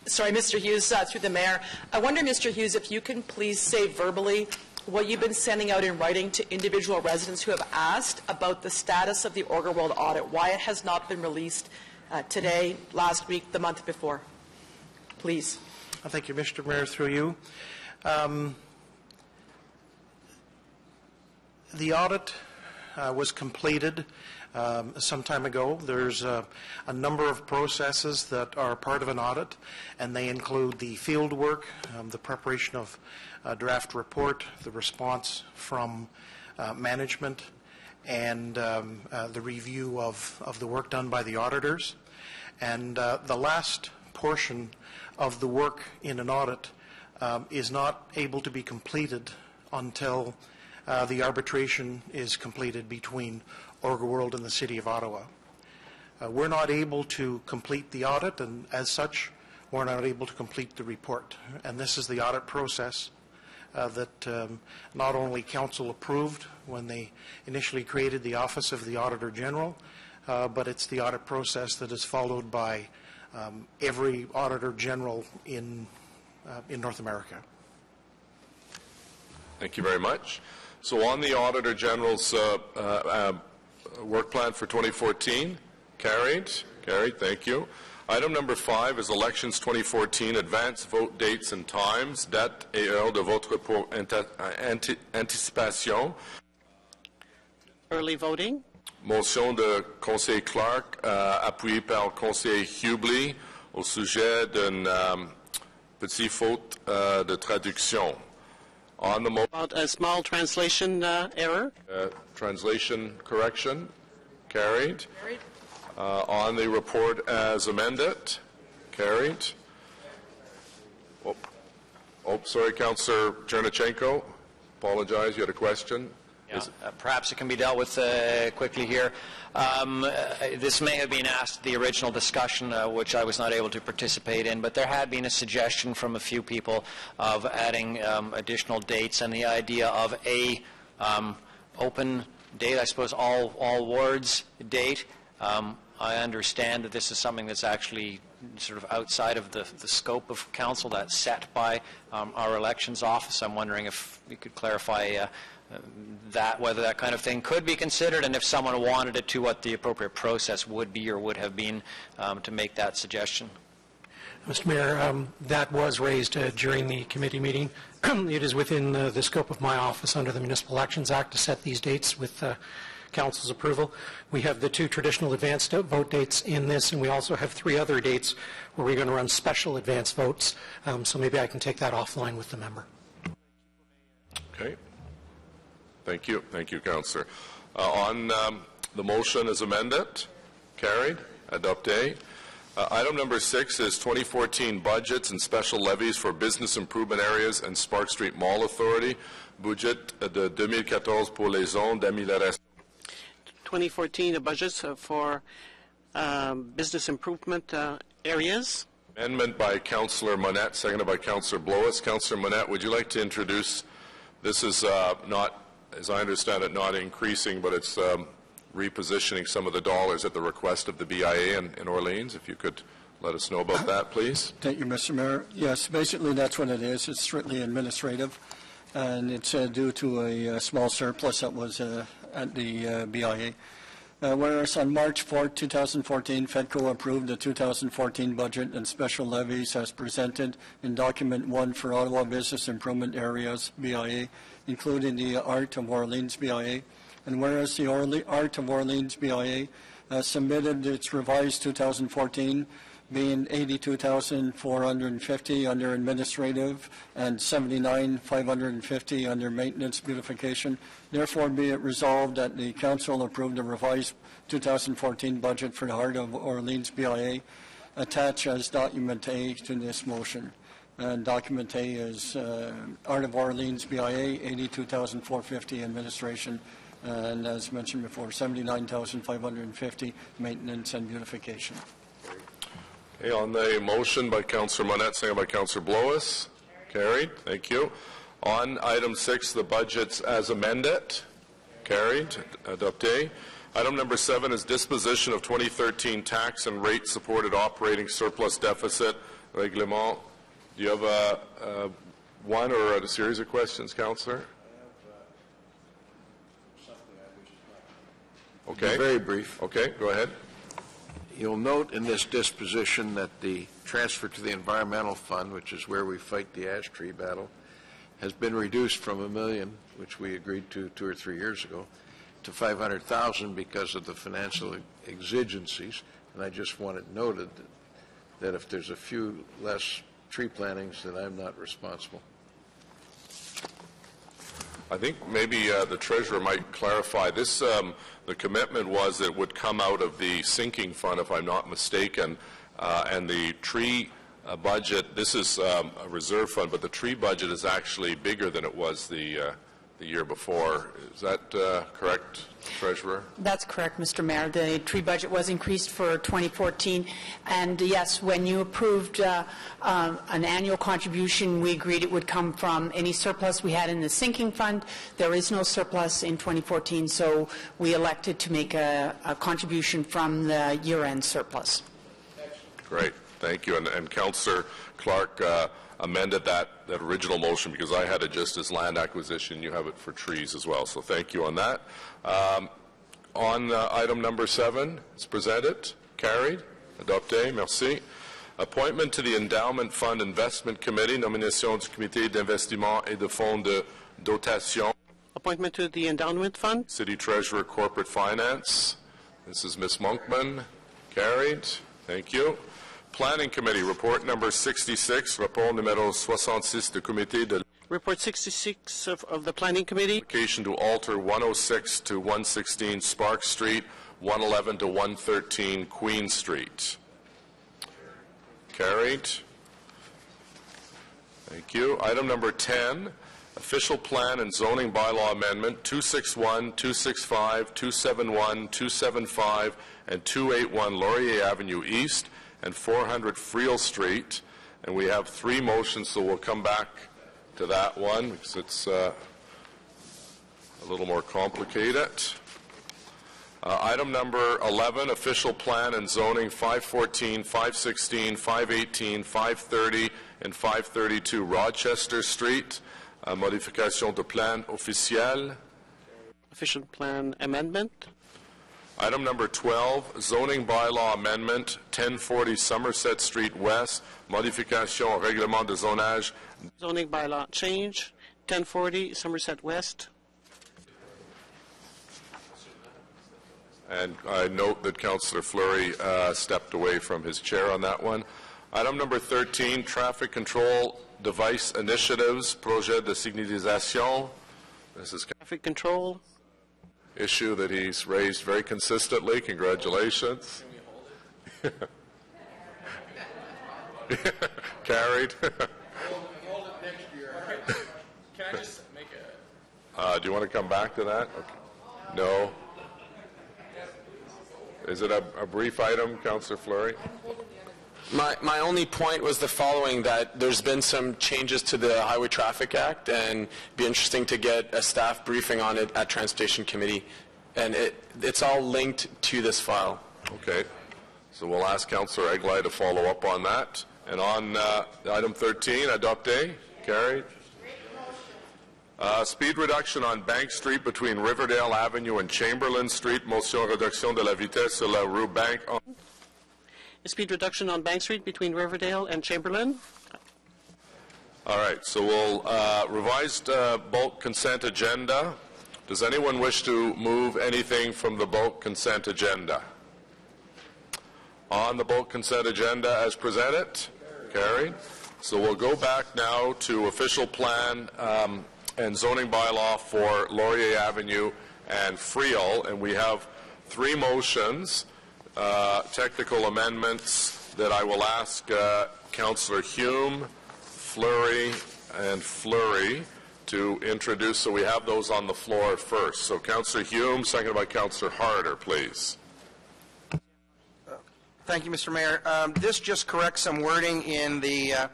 Sorry, Mr. Hughes, through the Mayor. I wonder, Mr. Hughes, if you can please say verbally what you've been sending out in writing to individual residents who have asked about the status of the Orga World audit, why it has not been released today, last week, the month before. Please. Thank you, Mr. Mayor, through you. The audit was completed some time ago. There's a number of processes that are part of an audit, and they include the field work, the preparation of a draft report, the response from management, and the review of the work done by the auditors. And the last portion of the work in an audit is not able to be completed until the arbitration is completed between Orgaworld and the City of Ottawa. We're not able to complete the audit, and as such, we're not able to complete the report. And this is the audit process that not only Council approved when they initially created the Office of the Auditor General, but it's the audit process that is followed by every Auditor General in North America. Thank you very much. So on the Auditor General's work plan for 2014, carried. Carried, thank you. Item number 5 is Elections 2014, advance vote dates and times, date et heure de vote pour anticipation. Early voting. Motion de Conseil Clark, appuyée par le Conseil Hubly, au sujet d'une petite faute de traduction. On the about a small translation error. Translation correction, carried. On the report as amended, carried. Sorry, Councillor Chernachenko. Apologize, you had a question. Yeah, perhaps it can be dealt with quickly here. This may have been asked the original discussion, which I was not able to participate in, but there had been a suggestion from a few people of adding additional dates, and the idea of a open date, I suppose all wards date. I understand that this is something that's actually sort of outside of the scope of council, that's set by our elections office. I'm wondering if we could clarify that, whether that kind of thing could be considered, and if someone wanted it, to what the appropriate process would be or would have been to make that suggestion. Mr. Mayor, that was raised during the committee meeting. It is within the scope of my office under the Municipal Elections Act to set these dates with Council's approval. We have the 2 traditional advanced vote dates in this, and we also have 3 other dates where we're going to run special advanced votes. So maybe I can take that offline with the member. Okay. Thank you. Thank you, Councillor. On the motion as amended, carried, adopté. Item number 6 is 2014 budgets and special levies for business improvement areas and Spark Street Mall Authority. Budget de 2014 pour les zones d'amélioration. 2014 budgets for business improvement areas. Amendment by Councillor Monette, seconded by Councillor Blois. Councillor Monette, would you like to introduce? This is not, as I understand it, not increasing, but it's repositioning some of the dollars at the request of the BIA in Orleans. If you could let us know about that, please. Thank you, Mr. Mayor. Yes, basically that's what it is. It's strictly administrative, and it's due to a small surplus that was at the BIA. Whereas on March 4, 2014, FEDCO approved the 2014 budget and special levies as presented in Document 1 for Ottawa Business Improvement Areas, BIA, including the Art of Orleans BIA. And whereas the Art of Orleans BIA submitted its revised 2014 being $82,450 under administrative and $79,550 under maintenance beautification. Therefore, be it resolved that the Council approved the revised 2014 budget for the Art of Orleans BIA, attached as Document A to this motion. And Document A is Art of Orleans BIA, $82,450 administration, and as mentioned before, $79,550 maintenance and beautification. Okay, on the motion by Councillor Monette, seconded by Councillor Blois. Carried. Thank you. On item 6, the budgets as amended. Carried. Adopté. Item number 7 is disposition of 2013 tax and rate supported operating surplus deficit règlement. Do you have one or a series of questions, Councillor? Okay. Very brief. Okay, go ahead. You'll note in this disposition that the transfer to the Environmental Fund, which is where we fight the ash tree battle, has been reduced from $1 million, which we agreed to 2 or 3 years ago, to 500,000 because of the financial exigencies, and I just want it noted that if there's a few less tree plantings, then I'm not responsible. I think maybe the treasurer might clarify this. The commitment was that it would come out of the sinking fund, if I'm not mistaken, and the tree budget. This is a reserve fund, but the tree budget is actually bigger than it was the year before. Is that correct, Treasurer? That's correct, Mr. Mayor. The tree budget was increased for 2014, and yes, when you approved an annual contribution, we agreed it would come from any surplus we had in the sinking fund. There is no surplus in 2014, so we elected to make a contribution from the year-end surplus. Great, thank you. And Councillor Clark amended that original motion because I had it just as land acquisition. You have it for trees as well. So thank you on that. On item number 7, it's presented. Carried. Adopté. Merci. Appointment to the Endowment Fund Investment Committee. Nomination du Comité d'investissement et de fonds de dotation. Appointment to the Endowment Fund. City Treasurer, Corporate Finance. This is Ms. Monkman. Carried. Thank you. Planning Committee, report number 66, rapport numéro 66 du Comité de... Report 66 of the Planning Committee. Application to alter 106 to 116 Spark Street, 111 to 113 Queen Street. Carried. Thank you. Item number 10, official plan and zoning bylaw amendment 261, 265, 271, 275, and 281 Laurier Avenue East and 400 Friel Street, and we have 3 motions, so we'll come back to that one because it's a little more complicated. Item number 11, official plan and zoning 514, 516, 518, 530, and 532 Rochester Street. Modification de plan officiel. Official plan amendment. Item number 12, zoning bylaw amendment, 1040 Somerset Street West, modification au règlement de zonage. Zoning bylaw change, 1040 Somerset West. And I note that Councillor Fleury stepped away from his chair on that one. Item number 13, traffic control device initiatives, projet de signalisation. This is traffic control. Issue that he's raised very consistently. Congratulations. Carried. Hold it next year. Can I just make a... Do you want to come back to that? Okay. No. Is it a brief item, Councillor Fleury? My only point was the following, that there's been some changes to the Highway Traffic Act, and it'd be interesting to get a staff briefing on it at Transportation Committee, and it's all linked to this file. Okay. So we'll ask Councillor Eglai to follow up on that. And on item 13, adopté, carried. Speed reduction on Bank Street between Riverdale Avenue and Chamberlain Street. Motion réduction de la vitesse sur la rue Bank. Speed reduction on Bank Street between Riverdale and Chamberlain. All right, so we'll revised bulk consent agenda. Does anyone wish to move anything from the bulk consent agenda? On the bulk consent agenda as presented? Carried. So we'll go back now to official plan and zoning bylaw for Laurier Avenue and Friel, and we have 3 motions. Technical amendments that I will ask Councillor Hume, Fleury, and Fleury to introduce. So we have those on the floor first. So Councillor Hume, seconded by Councillor Harder, please. Thank you, Mr. Mayor. This just corrects some wording in the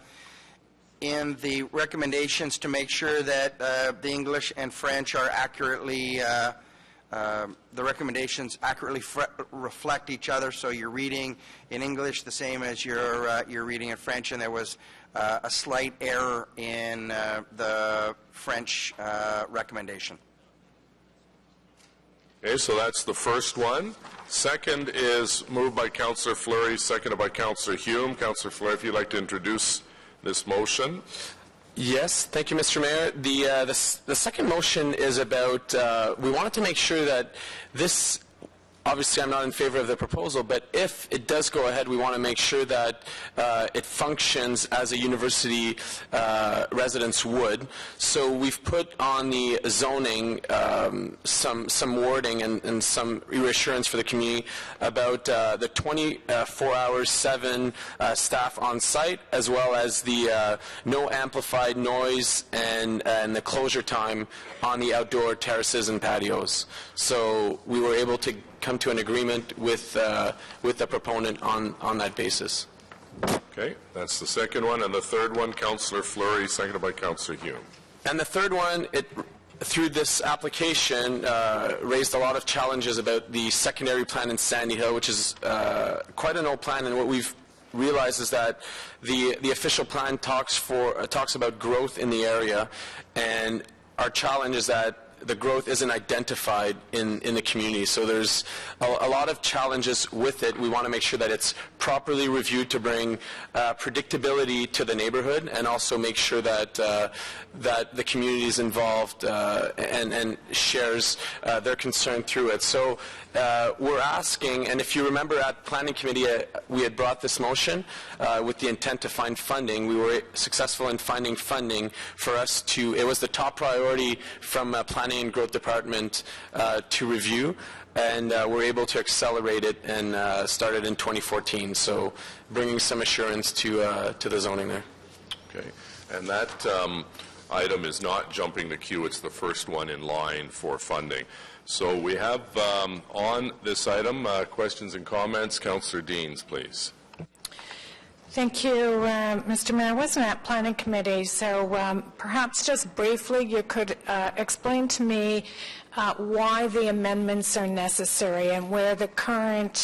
recommendations to make sure that the English and French are accurately the recommendations accurately reflect each other, so you're reading in English the same as you're reading in French, and there was a slight error in the French recommendation. Okay, so that's the first one. Second is moved by Councillor Fleury, seconded by Councillor Hume. Councillor Fleury, if you'd like to introduce this motion. Yes, thank you, Mr. Mayor. The second motion is about, we wanted to make sure that this, obviously I'm not in favor of the proposal, but if it does go ahead, we want to make sure that it functions as a university residence would. So we've put on the zoning some wording and some reassurance for the community about the 24 hours, 7 staff on site, as well as the no amplified noise and the closure time on the outdoor terraces and patios. So we were able to come to an agreement with the proponent on that basis. Okay, that's the second one. And the third one, Councillor Fleury, seconded by Councillor Hume. And the third one, through this application, raised a lot of challenges about the secondary plan in Sandy Hill, which is quite an old plan, and what we've realized is that the official plan talks about growth in the area, and our challenge is that the growth isn't identified in the community. So there's a lot of challenges with it. We want to make sure that it's properly reviewed to bring predictability to the neighborhood, and also make sure that that the community is involved and shares their concern through it. So we're asking, and if you remember at Planning Committee, we had brought this motion with the intent to find funding. We were successful in finding funding for us to, it was the top priority from Planning and Growth Department to review, and we're able to accelerate it and start it in 2014. So bringing some assurance to the zoning there. Okay, and that item is not jumping the queue. It's the first one in line for funding. So we have on this item questions and comments. Councillor Deans, please. Thank you, Mr. Mayor. I wasn't at Planning Committee, so perhaps just briefly you could explain to me why the amendments are necessary and where the current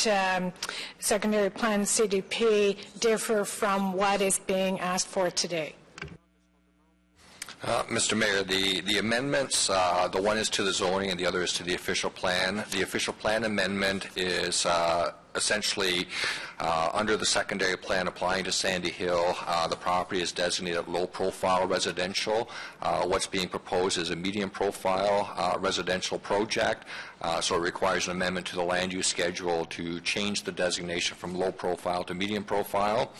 secondary plan CDP differ from what is being asked for today. Mr. Mayor, the amendments, the one is to the zoning and the other is to the official plan. The official plan amendment is essentially under the secondary plan applying to Sandy Hill. The property is designated low-profile residential. What's being proposed is a medium-profile residential project, so it requires an amendment to the land use schedule to change the designation from low-profile to medium-profile.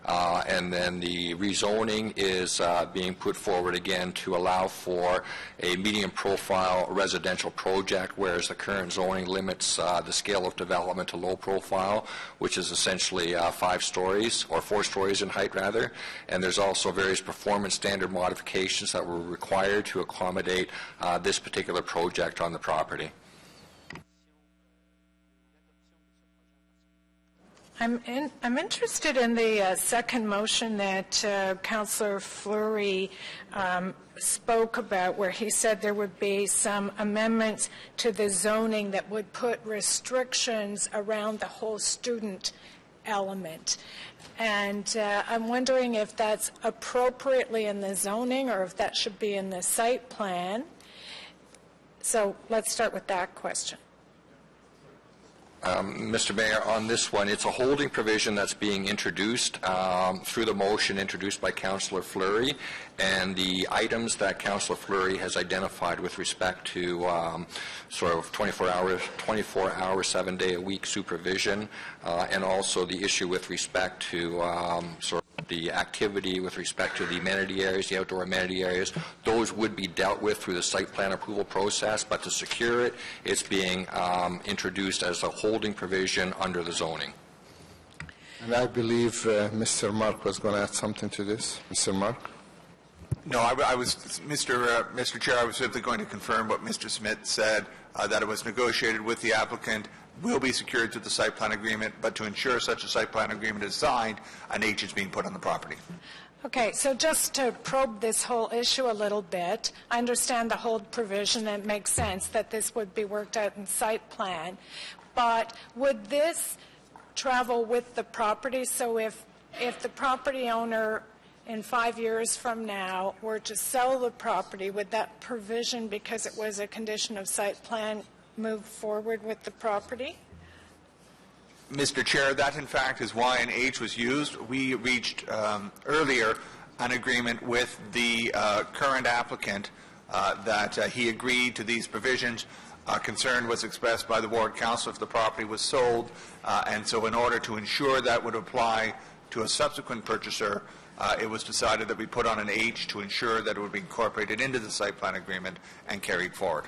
And then the rezoning is being put forward again to allow for a medium-profile residential project, whereas the current zoning limits the scale of development to low-profile, which is essentially 5 stories, or 4 stories in height, rather. And there's also various performance standard modifications that were required to accommodate this particular project on the property. I'm interested in the second motion that Councillor Fleury spoke about, where he said there would be some amendments to the zoning that would put restrictions around the whole student element. And I'm wondering if that's appropriately in the zoning or if that should be in the site plan. So let's start with that question. Mr. Mayor, on this one, it's a holding provision that's being introduced through the motion introduced by Councillor Fleury, and the items that Councillor Fleury has identified with respect to sort of 24-hour, 7-day-a-week supervision, and also the issue with respect to sort of the activity with respect to the amenity areas, the outdoor amenity areas, those would be dealt with through the site plan approval process, but to secure it, it's being introduced as a holding provision under the zoning. And I believe Mr. Mark was going to add something to this. Mr. Mark? No, I was, Mr. Chair, I was simply going to confirm what Mr. Smith said, that it was negotiated with the applicant, will be secured through the site plan agreement, but to ensure such a site plan agreement is signed, an H is being put on the property. Okay, so just to probe this whole issue a little bit, I understand the hold provision, and it makes sense that this would be worked out in site plan, but would this travel with the property? So if the property owner in 5 years from now were to sell the property, would that provision, because it was a condition of site plan, move forward with the property? Mr. Chair, that in fact is why an H was used. We reached earlier an agreement with the current applicant that he agreed to these provisions. Concern was expressed by the ward council if the property was sold, and so in order to ensure that would apply to a subsequent purchaser, it was decided that we put on an H to ensure that it would be incorporated into the site plan agreement and carried forward.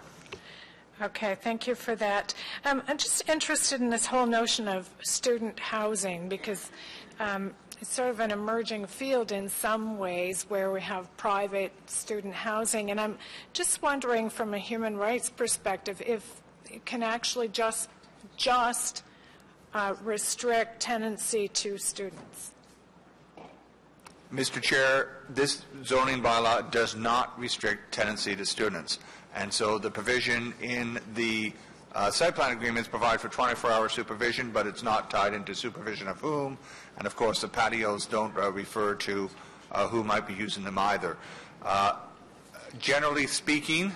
Okay, thank you for that. I'm just interested in this whole notion of student housing because it's sort of an emerging field in some ways where we have private student housing, and I'm just wondering from a human rights perspective if it can actually just restrict tenancy to students. Mr. Chair, this zoning bylaw does not restrict tenancy to students, and so the provision in the site plan agreements provide for 24-hour supervision, but it's not tied into supervision of whom, and of course the patios don't refer to who might be using them either. Generally speaking,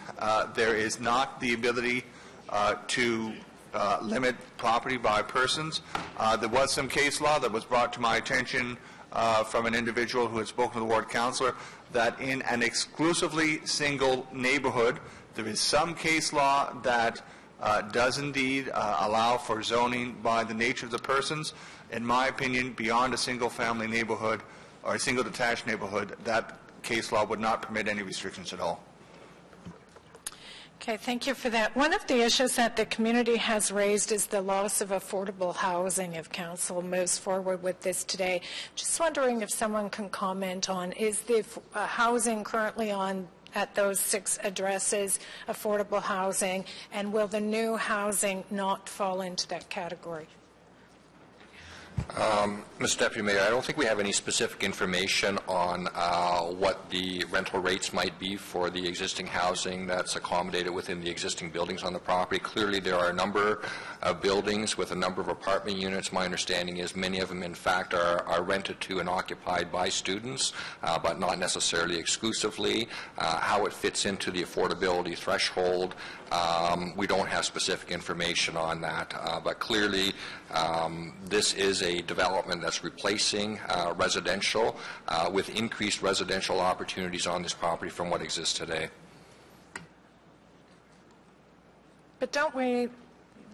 there is not the ability to limit property by persons. There was some case law that was brought to my attention from an individual who had spoken to the ward councillor that in an exclusively single neighborhood, there is some case law that does indeed allow for zoning by the nature of the persons. In my opinion, beyond a single-family neighborhood or a single detached neighborhood, that case law would not permit any restrictions at all. Okay, thank you for that. One of the issues that the community has raised is the loss of affordable housing if council moves forward with this today. Just wondering if someone can comment on, is the housing currently on at those 6 addresses affordable housing, and will the new housing not fall into that category? Mr. Deputy Mayor, I don't think we have any specific information on what the rental rates might be for the existing housing that's accommodated within the existing buildings on the property. Clearly, there are a number of buildings with a number of apartment units. My understanding is many of them, in fact, are rented to and occupied by students, but not necessarily exclusively. How it fits into the affordability threshold, we don't have specific information on that, but clearly this is a development that's replacing residential with increased residential opportunities on this property from what exists today. But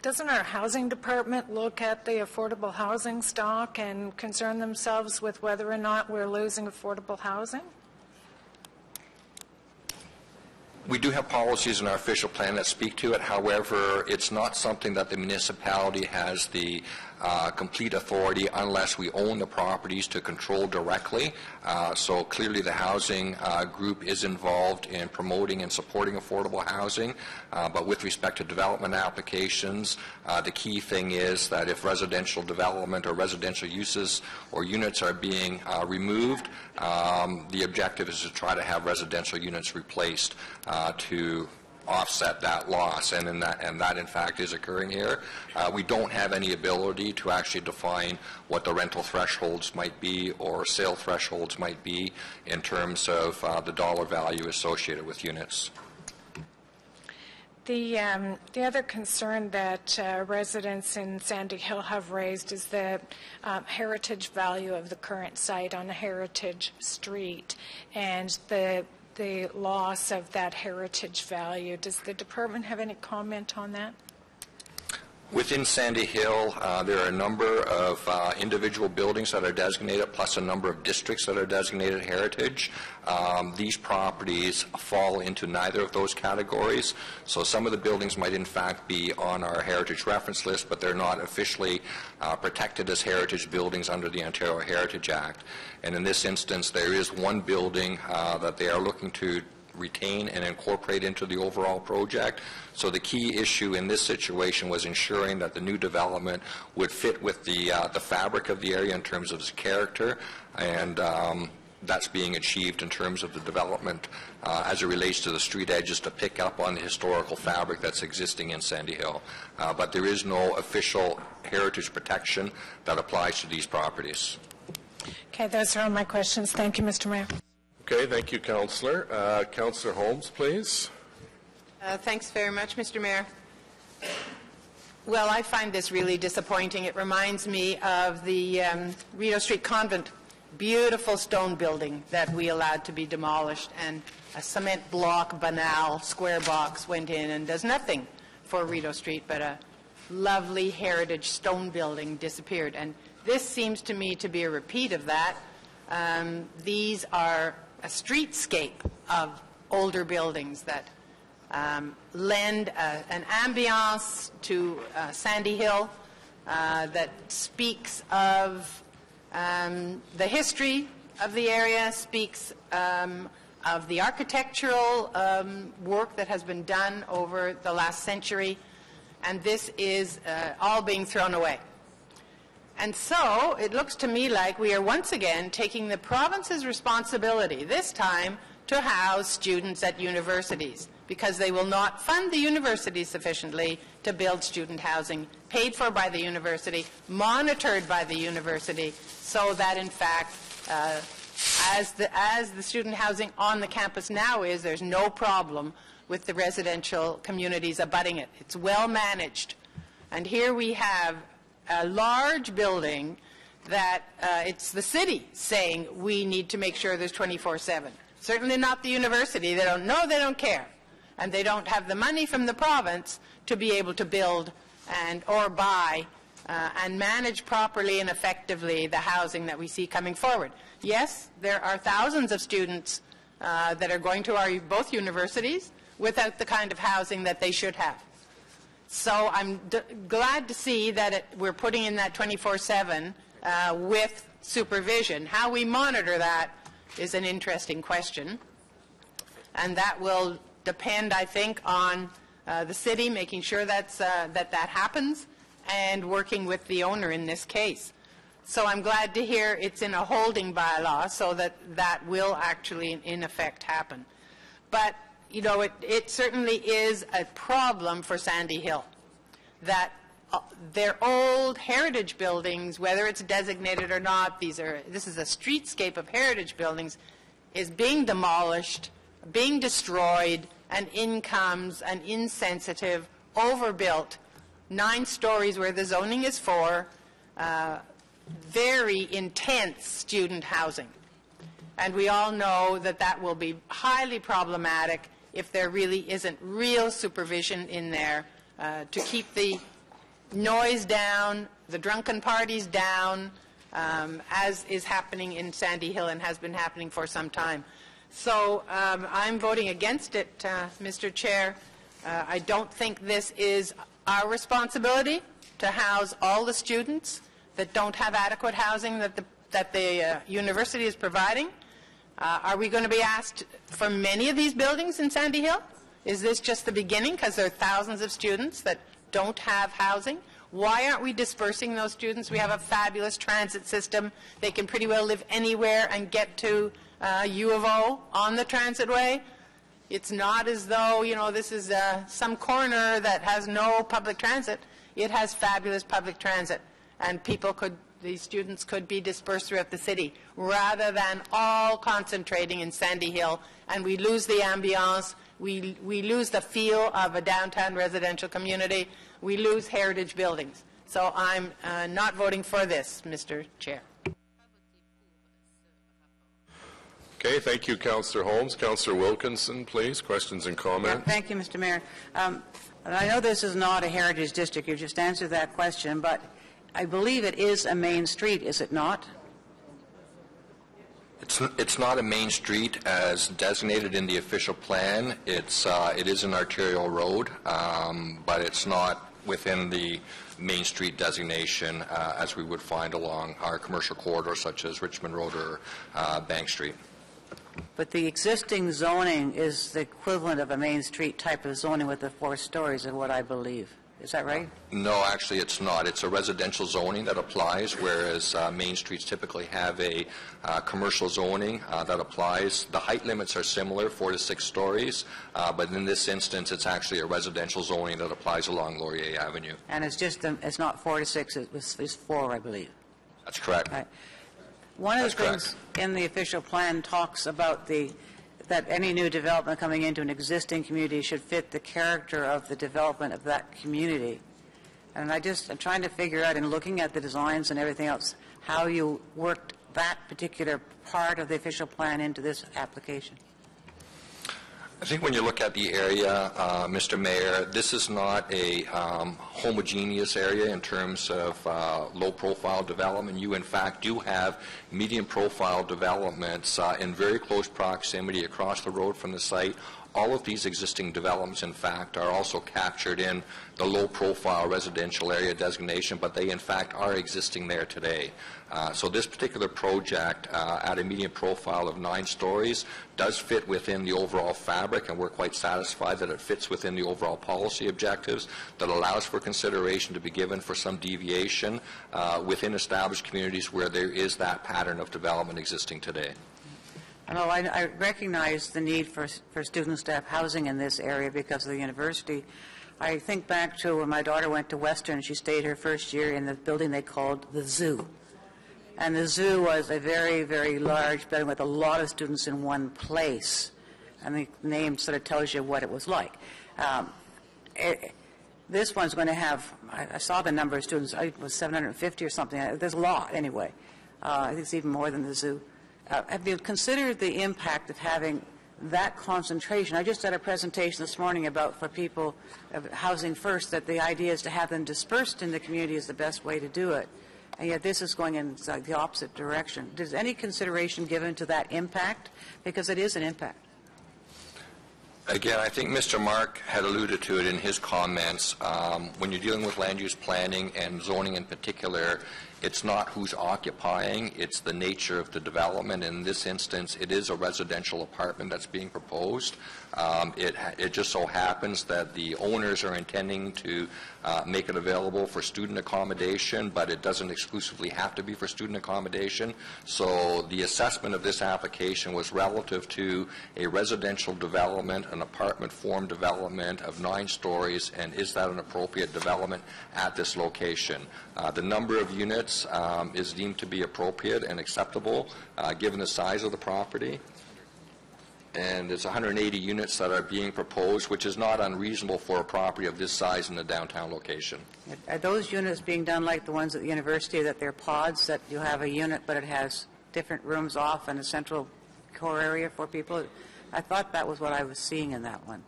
doesn't our housing department look at the affordable housing stock and concern themselves with whether or not we're losing affordable housing? We do have policies in our official plan that speak to it. However, it's not something that the municipality has the complete authority unless we own the properties to control directly. So clearly the housing group is involved in promoting and supporting affordable housing. But with respect to development applications, the key thing is that if residential development or residential uses or units are being removed, the objective is to try to have residential units replaced to offset that loss, and that in fact is occurring here. We don't have any ability to actually define what the rental thresholds might be or sale thresholds might be in terms of the dollar value associated with units. The other concern that residents in Sandy Hill have raised is the heritage value of the current site on Heritage Street and the loss of that heritage value. Does the department have any comment on that? Within Sandy Hill, there are a number of individual buildings that are designated, plus a number of districts that are designated heritage. These properties fall into neither of those categories. So some of the buildings might in fact be on our heritage reference list, but they're not officially protected as heritage buildings under the Ontario Heritage Act. And in this instance, there is one building that they are looking to retain and incorporate into the overall project. So the key issue in this situation was ensuring that the new development would fit with the fabric of the area in terms of its character, and that's being achieved in terms of the development as it relates to the street edges to pick up on the historical fabric that's existing in Sandy Hill. But there is no official heritage protection that applies to these properties. Okay, those are all my questions. Thank you, Mr. Mayor. Okay, thank you, Councillor. Councillor Holmes, please. Thanks very much, Mr. Mayor. Well, I find this really disappointing. It reminds me of the Rideau Street Convent beautiful stone building that we allowed to be demolished, and a cement block, banal, square box went in and does nothing for Rideau Street, but a lovely heritage stone building disappeared. And this seems to me to be a repeat of that. These are a streetscape of older buildings that lend an ambiance to Sandy Hill that speaks of the history of the area, speaks of the architectural work that has been done over the last century, and this is all being thrown away. And so it looks to me like we are once again taking the province's responsibility, this time to house students at universities, because they will not fund the universities sufficiently to build student housing, paid for by the university, monitored by the university, so that in fact, as the student housing on the campus now is, there's no problem with the residential communities abutting it. It's well managed. And here we have a large building that it's the city saying we need to make sure there's 24/7. Certainly not the university. They don't know, they don't care. And they don't have the money from the province to be able to build or buy and manage properly and effectively the housing that we see coming forward. Yes, there are thousands of students that are going to both universities without the kind of housing that they should have. So I'm glad to see that we're putting in that 24/7 with supervision. How we monitor that is an interesting question, and that will depend, I think, on the city making sure that happens and working with the owner in this case. So I'm glad to hear it's in a holding bylaw so that will actually in effect happen. But you know, it certainly is a problem for Sandy Hill that their old heritage buildings, whether it's designated or not, this is a streetscape of heritage buildings, is being demolished, being destroyed, and in comes an insensitive, overbuilt 9 stories where the zoning is 4, very intense student housing. And we all know that that will be highly problematic if there really isn't real supervision in there to keep the noise down, the drunken parties down, as is happening in Sandy Hill and has been happening for some time. So I'm voting against it, Mr. Chair. I don't think this is our responsibility to house all the students that don't have adequate housing that the university is providing. Are we going to be asked for many of these buildings in Sandy Hill? Is this just the beginning because there are thousands of students that don't have housing? Why aren't we dispersing those students? We have a fabulous transit system. They can pretty well live anywhere and get to U of O on the transitway. It's not as though, you know, this is some corner that has no public transit. It has fabulous public transit, and these students could be dispersed throughout the city rather than all concentrating in Sandy Hill, and we lose the ambiance, we lose the feel of a downtown residential community, we lose heritage buildings. So I'm not voting for this, Mr. Chair. Okay, thank you, Councillor Holmes. Councillor Wilkinson, please, questions and comments. Thank you, Mr. Mayor. I know this is not a heritage district. You just answered that question, but I believe it is a main street, is it not? It's not a main street as designated in the official plan. It is an arterial road, but it's not within the main street designation as we would find along our commercial corridor such as Richmond Road or Bank Street. But the existing zoning is the equivalent of a main street type of zoning with the 4 stories, is what I believe. Is that right? No, actually it's not. It's a residential zoning that applies, whereas main streets typically have a commercial zoning that applies. The height limits are similar, 4 to 6 stories, but in this instance it's actually a residential zoning that applies along Laurier Avenue. And it's not 4 to 6, it's 4, I believe. That's correct. Right. One of the things in the official plan talks about that any new development coming into an existing community should fit the character of the development of that community. And I'm trying to figure out, in looking at the designs and everything else, how you worked that particular part of the official plan into this application? I think when you look at the area, Mr. Mayor, this is not a homogeneous area in terms of low-profile development. You, in fact, do have medium-profile developments in very close proximity across the road from the site. All of these existing developments, in fact, are also captured in the low-profile residential area designation, but they, in fact, are existing there today. So this particular project, at a median profile of 9 stories, does fit within the overall fabric, and we're quite satisfied that it fits within the overall policy objectives that allows for consideration to be given for some deviation within established communities where there is that pattern of development existing today. Well, I recognize the need for student staff housing in this area because of the university. I think back to when my daughter went to Western. She stayed her first year in the building they called the zoo. And the zoo was a very, very large building with a lot of students in one place. And the name sort of tells you what it was like. This one's going to have, I saw the number of students, it was 750 or something. There's a lot anyway. I think it's even more than the zoo. Have you considered the impact of having that concentration? I just had a presentation this morning about for people of housing first, that the idea is to have them dispersed in the community is the best way to do it. And yet this is going in the opposite direction. Is any consideration given to that impact? Because it is an impact. Again, I think Mr. Mark had alluded to it in his comments. When you're dealing with land use planning and zoning in particular, it's not who's occupying, it's the nature of the development. In this instance, it is a residential apartment that's being proposed. It just so happens that the owners are intending to make it available for student accommodation, but it doesn't exclusively have to be for student accommodation. So the assessment of this application was relative to a residential development, an apartment form development of 9 stories, and is that an appropriate development at this location? The number of units is deemed to be appropriate and acceptable given the size of the property. And there's 180 units that are being proposed, which is not unreasonable for a property of this size in the downtown location. Are those units being done like the ones at the university, that they're pods, that you have a unit but it has different rooms off and a central core area for people? I thought that was what I was seeing in that one.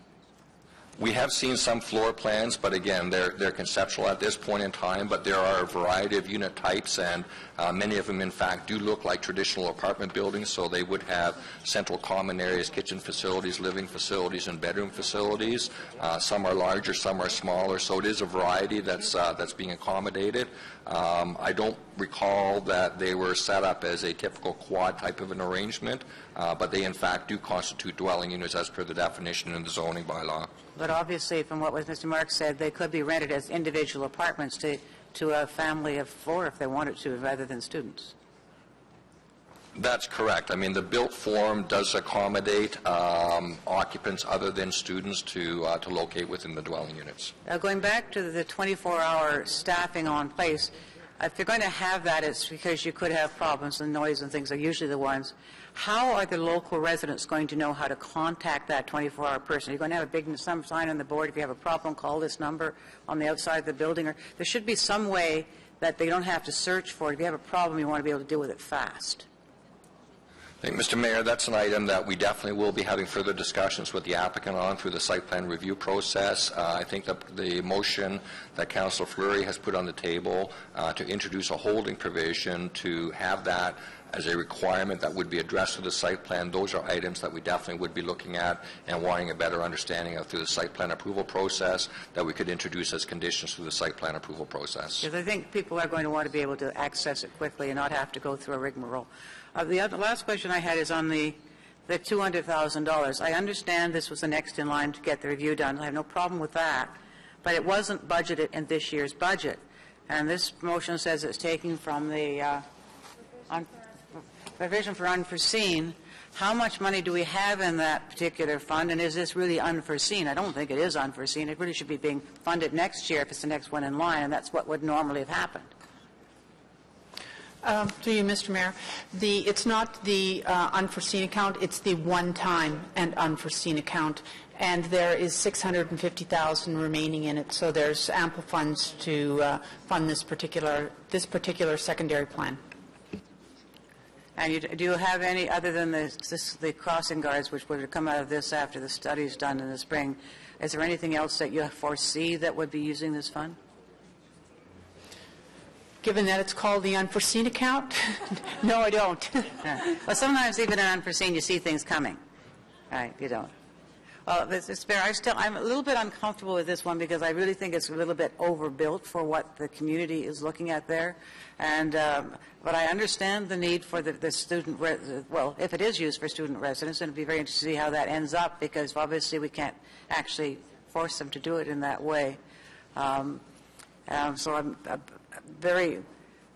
We have seen some floor plans, but again, they're conceptual at this point in time, but there are a variety of unit types, and many of them, in fact, do look like traditional apartment buildings, so they would have central common areas, kitchen facilities, living facilities, and bedroom facilities. Some are larger, some are smaller, so it is a variety that's being accommodated. I don't recall that they were set up as a typical quad type of an arrangement, but they, in fact, do constitute dwelling units as per the definition in the zoning bylaw. But obviously, from what Mr. Marks said, they could be rented as individual apartments to a family of 4 if they wanted to, rather than students. That's correct. I mean, the built form does accommodate occupants other than students to locate within the dwelling units. Going back to the 24-hour staffing on place, if you're going to have that, it's because you could have problems, and noise and things are usually the ones. How are the local residents going to know how to contact that 24-hour person? Are you going to have a big some sign on the board, if you have a problem, call this number on the outside of the building? Or there should be some way that they don't have to search for it. If you have a problem, you want to be able to deal with it fast. I think, Mr. Mayor, that's an item that we definitely will be having further discussions with the applicant on through the site plan review process. I think that the motion that Councillor Fleury has put on the table to introduce a holding provision to have that as a requirement that would be addressed through the site plan, those are items that we definitely would be looking at and wanting a better understanding of through the site plan approval process that we could introduce as conditions through the site plan approval process. Because I think people are going to want to be able to access it quickly and not have to go through a rigmarole. The last question I had is on the $200,000. I understand this was the next in line to get the review done. I have no problem with that. But it wasn't budgeted in this year's budget. And this motion says it's taken from the provision for unforeseen. How much money do we have in that particular fund, and is this really unforeseen? I don't think it is unforeseen. It really should be being funded next year if it's the next one in line, and that's what would normally have happened. To you, Mr. Mayor, it's not the unforeseen account, it's the one-time and unforeseen account, and there is $650,000 remaining in it, so there's ample funds to fund this particular secondary plan. And do you have any, other than the crossing guards, which would come out of this after the study's done in the spring, is there anything else that you foresee that would be using this fund? Given that it's called the unforeseen account? No, I don't. Well, sometimes even in unforeseen, you see things coming. Right, you don't. Well, it's fair. I'm a little bit uncomfortable with this one because I really think it's a little bit overbuilt for what the community is looking at there. And but I understand the need for the student, well, if it is used for student residence, and it'd be very interesting to see how that ends up, because obviously we can't actually force them to do it in that way. So I'm very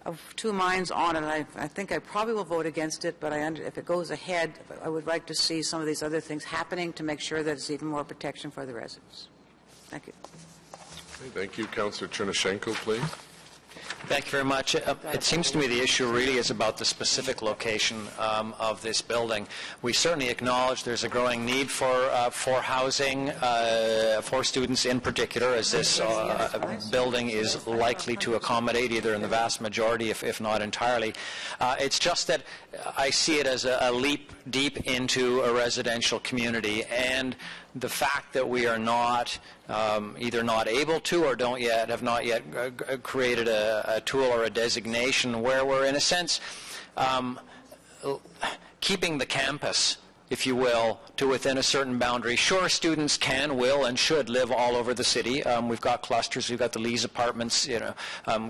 of two minds on it. I think I probably will vote against it, but if it goes ahead, I would like to see some of these other things happening to make sure that it's even more protection for the residents. Thank you. Okay, thank you. Councillor Chernyshenko, please. Thank you very much. It seems to me the issue really is about the specific location of this building. We certainly acknowledge there's a growing need for housing for students in particular, as this building is likely to accommodate either in the vast majority, if not entirely. It's just that I see it as a leap deep into a residential community, and the fact that we are not either not able to or have not yet created a tool or a designation where we're, in a sense, keeping the campus, if you will, to within a certain boundary. Sure, students can, will, and should live all over the city. We've got clusters. We've got the Lees apartments,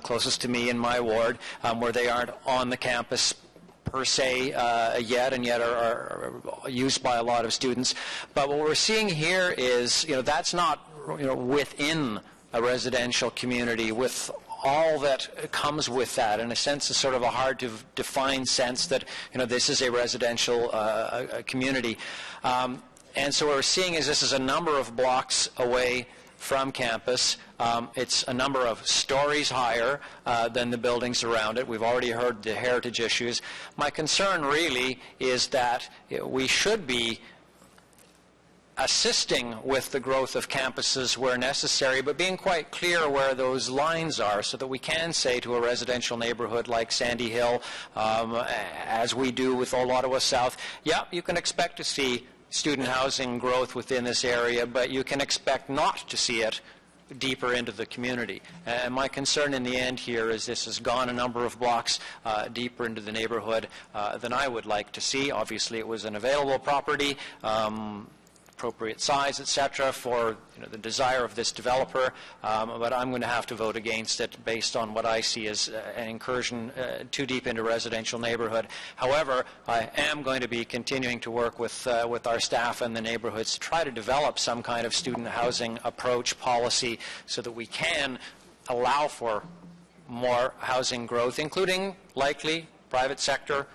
closest to me in my ward, where they aren't on the campus per se yet, and yet are used by a lot of students. But what we're seeing here is, that's not, within a residential community with all that comes with that. In a sense, it's sort of a hard to define sense that, this is a residential community. And so what we're seeing is this is a number of blocks away from campus. It's a number of stories higher than the buildings around it. We've already heard the heritage issues. My concern really is that we should be assisting with the growth of campuses where necessary, but being quite clear where those lines are so that we can say to a residential neighborhood like Sandy Hill, as we do with Old Ottawa South, yeah, you can expect to see student housing growth within this area, but you can expect not to see it deeper into the community. And my concern in the end here is this has gone a number of blocks deeper into the neighborhood than I would like to see. Obviously, it was an available property, appropriate size, etc., for the desire of this developer, but I'm going to have to vote against it based on what I see as an incursion too deep into residential neighborhood. However, I am going to be continuing to work with our staff and the neighborhoods to try to develop some kind of student housing approach policy so that we can allow for more housing growth, including likely private sector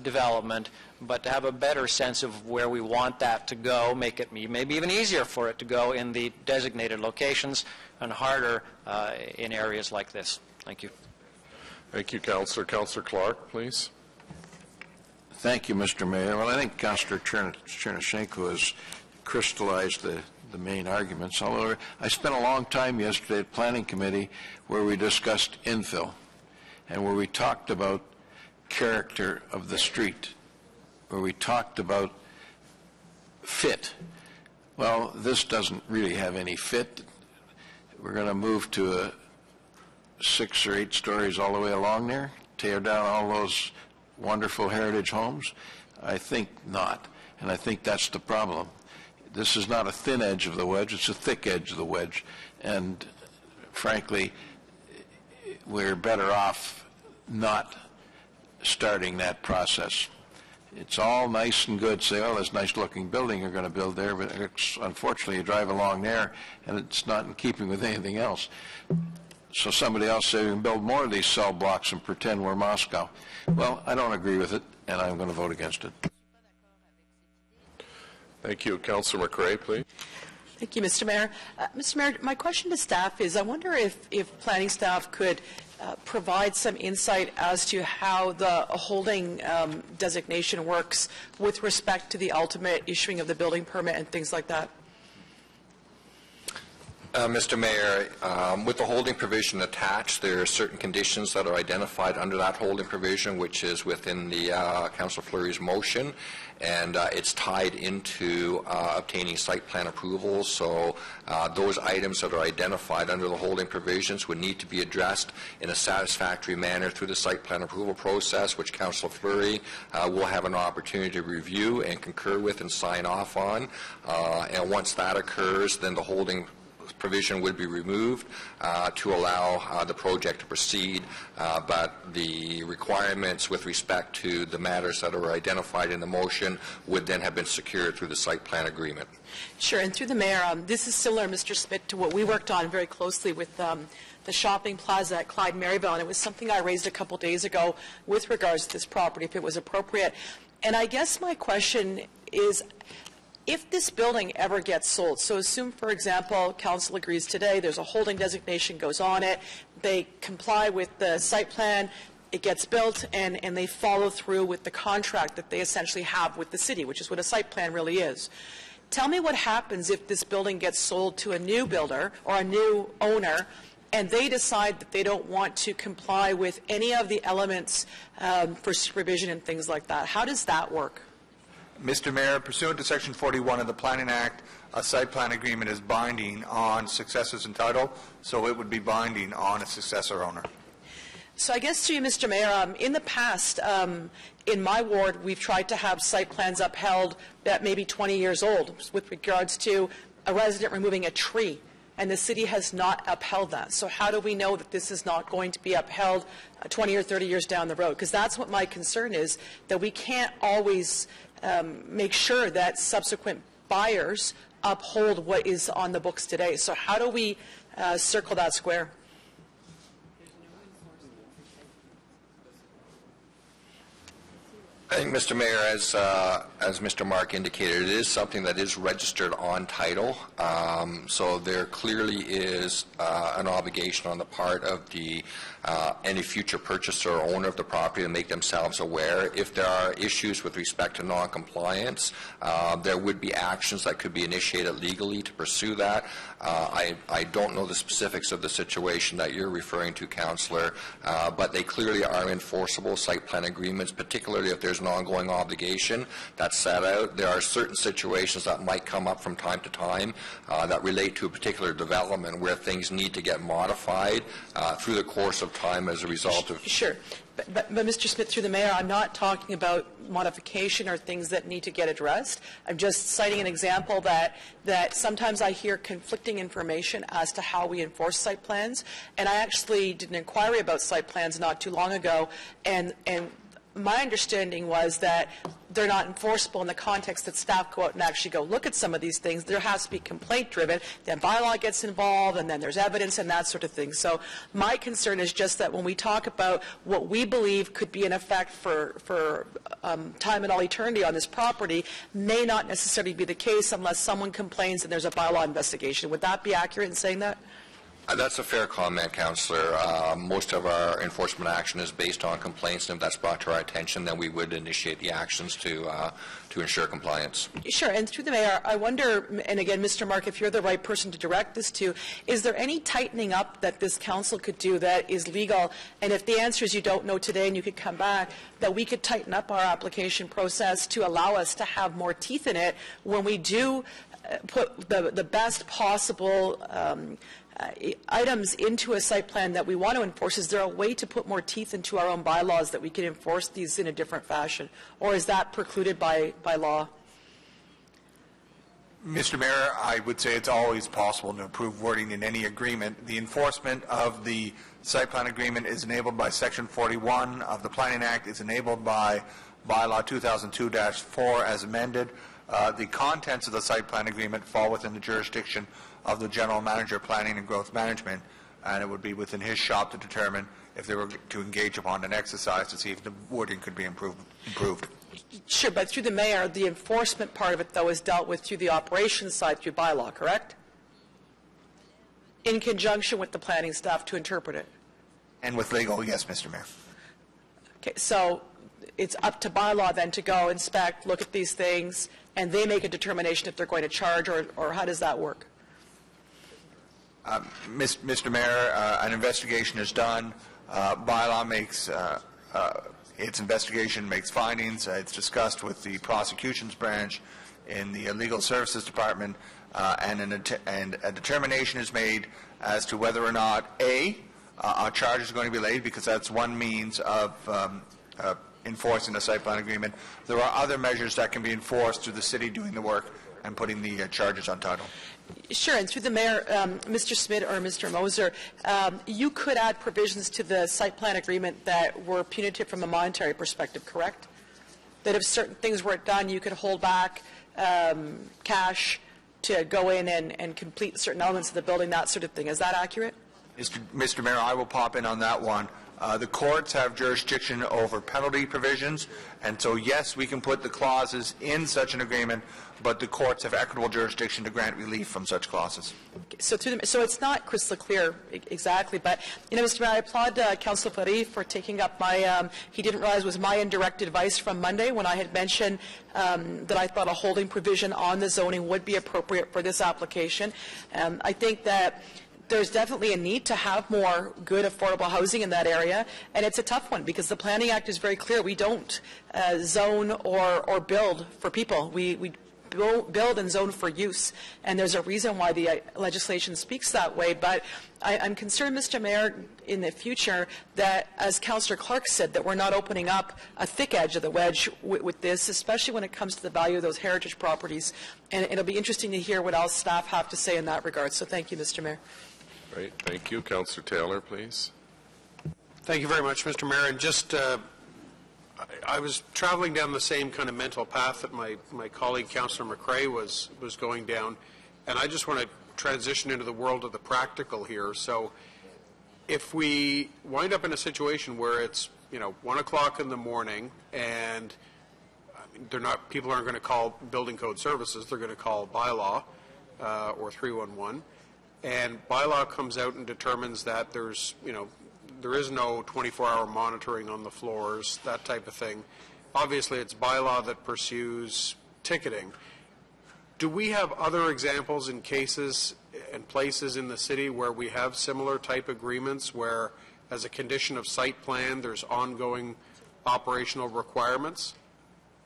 development, but to have a better sense of where we want that to go, make it maybe even easier for it to go in the designated locations and harder in areas like this. Thank you. Thank you, Councillor. Councillor Clark, please. Thank you, Mr. Mayor. Well, I think Councillor Chernyshenko has crystallized the main arguments. Although I spent a long time yesterday at Planning Committee where we discussed infill and where we talked about character of the street, where we talked about fit. Well, this doesn't really have any fit. We're going to move to 6 or 8 stories all the way along there, tear down all those wonderful heritage homes? I think not, and I think that's the problem. This is not a thin edge of the wedge, it's a thick edge of the wedge, and frankly, we're better off not starting that process. It's all nice and good, say, oh, this nice looking building you're going to build there, but unfortunately you drive along there and it's not in keeping with anything else. So somebody else said we can build more of these cell blocks and pretend we're Moscow. Well, I don't agree with it, and I'm going to vote against it. Thank you. Councillor McRae, please. Thank you, Mr. Mayor. Mr. Mayor, my question to staff is, I wonder if planning staff could provide some insight as to how the holding designation works with respect to the ultimate issuing of the building permit and things like that. Mr. Mayor, with the holding provision attached, there are certain conditions that are identified under that holding provision, which is within the Councillor Fleury's motion, and it's tied into obtaining site plan approval. So those items that are identified under the holding provisions would need to be addressed in a satisfactory manner through the site plan approval process, which Councillor Fleury will have an opportunity to review and concur with and sign off on. And once that occurs, then the holding provision would be removed to allow the project to proceed, but the requirements with respect to the matters that are identified in the motion would then have been secured through the site plan agreement. Sure, and through the Mayor, this is similar, Mr. Smith, to what we worked on very closely with the shopping plaza at Clyde Maryville, and it was something I raised a couple days ago with regards to this property, if it was appropriate. And I guess my question is, if this building ever gets sold, so assume, for example, council agrees today, there's a holding designation goes on it, they comply with the site plan, it gets built, and they follow through with the contract that they essentially have with the city, which is what a site plan really is. Tell me what happens if this building gets sold to a new builder or a new owner, and they decide that they don't want to comply with any of the elements for supervision and things like that. How does that work? Mr. Mayor, pursuant to Section 41 of the Planning Act, a site plan agreement is binding on successors in title, so it would be binding on a successor owner. So I guess to you, Mr. Mayor, in the past, in my ward, we've tried to have site plans upheld that may be 20 years old with regards to a resident removing a tree, and the city has not upheld that. So how do we know that this is not going to be upheld 20 or 30 years down the road? Because that's what my concern is, that we can't always make sure that subsequent buyers uphold what is on the books today. So how do we circle that square? I think, Mr. Mayor, as Mr. Mark indicated, it is something that is registered on title. So there clearly is an obligation on the part of the any future purchaser or owner of the property to make themselves aware. If there are issues with respect to non-compliance, there would be actions that could be initiated legally to pursue that. I don't know the specifics of the situation that you're referring to, Councillor, but they clearly are enforceable site plan agreements, particularly if there's an ongoing obligation that's set out. There are certain situations that might come up from time to time that relate to a particular development where things need to get modified through the course of time as a result of... Sure. But Mr. Smith, through the Mayor, I'm not talking about modification or things that need to get addressed. I'm just citing an example that sometimes I hear conflicting information as to how we enforce site plans. And I actually did an inquiry about site plans not too long ago, and my understanding was that they're not enforceable in the context that staff go out and actually go look at some of these things. There has to be complaint-driven, then bylaw gets involved, and then there's evidence and that sort of thing. So my concern is just that when we talk about what we believe could be in effect for time and all eternity on this property may not necessarily be the case unless someone complains and there's a bylaw investigation. Would that be accurate in saying that? That's a fair comment, Councillor. Most of our enforcement action is based on complaints, and if that's brought to our attention, then we would initiate the actions to ensure compliance. Sure, and through the Mayor, I wonder, and again, Mr. Mark, if you're the right person to direct this to, is there any tightening up that this council could do that is legal? And if the answer is you don't know today and you could come back, that we could tighten up our application process to allow us to have more teeth in it when we do put the best possible items into a site plan that we want to enforce? Is there a way to put more teeth into our own bylaws that we can enforce these in a different fashion? Or is that precluded by law? Mr. Mayor, I would say it's always possible to improve wording in any agreement. The enforcement of the site plan agreement is enabled by Section 41 of the Planning Act, is enabled by Bylaw 2002-4 as amended. The contents of the site plan agreement fall within the jurisdiction of the General Manager of Planning and Growth Management, and it would be within his shop to determine if they were to engage upon an exercise to see if the wording could be improved. Sure, but through the Mayor, the enforcement part of it, though, is dealt with through the operations side through bylaw, correct? In conjunction with the planning staff to interpret it. And with legal, yes, Mr. Mayor. Okay, so it's up to bylaw then to go inspect, look at these things, and they make a determination if they're going to charge, or how does that work? Mr. Mayor, an investigation is done. Bylaw makes its investigation, makes findings. It's discussed with the prosecutions branch in the legal services department, and a determination is made as to whether or not a charge is going to be laid, because that's one means of enforcing a site plan agreement. There are other measures that can be enforced through the city doing the work and putting the charges on title. Sure, and through the mayor, Mr. Smith or Mr. Moser, you could add provisions to the site plan agreement that were punitive from a monetary perspective, correct? That if certain things weren't done, you could hold back cash to go in and complete certain elements of the building, that sort of thing. Is that accurate? Mr. Mayor, I will pop in on that one. The courts have jurisdiction over penalty provisions, and so yes, we can put the clauses in such an agreement, but the courts have equitable jurisdiction to grant relief from such clauses. So it's not crystal clear exactly, but, you know, Mr. Mayor, I applaud Councillor Fleury for taking up my, he didn't realize it was my indirect advice from Monday when I had mentioned that I thought a holding provision on the zoning would be appropriate for this application. I think that there's definitely a need to have more good affordable housing in that area, and it's a tough one because the Planning Act is very clear. We don't zone or build for people. We build and zone for use, and there's a reason why the legislation speaks that way. But I'm concerned, Mr. Mayor, in the future that, as Councillor Clark said, that we're not opening up a thick edge of the wedge with this, especially when it comes to the value of those heritage properties. And it'll be interesting to hear what else staff have to say in that regard. So thank you, Mr. Mayor. Great, thank you. Councillor Taylor, please. Thank you very much, Mr. Mayor. And just, I was traveling down the same kind of mental path that my colleague, Councillor McRae, was going down, and I just want to transition into the world of the practical here. So if we wind up in a situation where it's, 1 o'clock in the morning, and people aren't going to call building code services, they're going to call bylaw or 311, and bylaw comes out and determines that there is no 24-hour monitoring on the floors, that type of thing. Obviously, it's bylaw that pursues ticketing. Do we have other examples in cases and places in the city where we have similar type agreements where, as a condition of site plan, there's ongoing operational requirements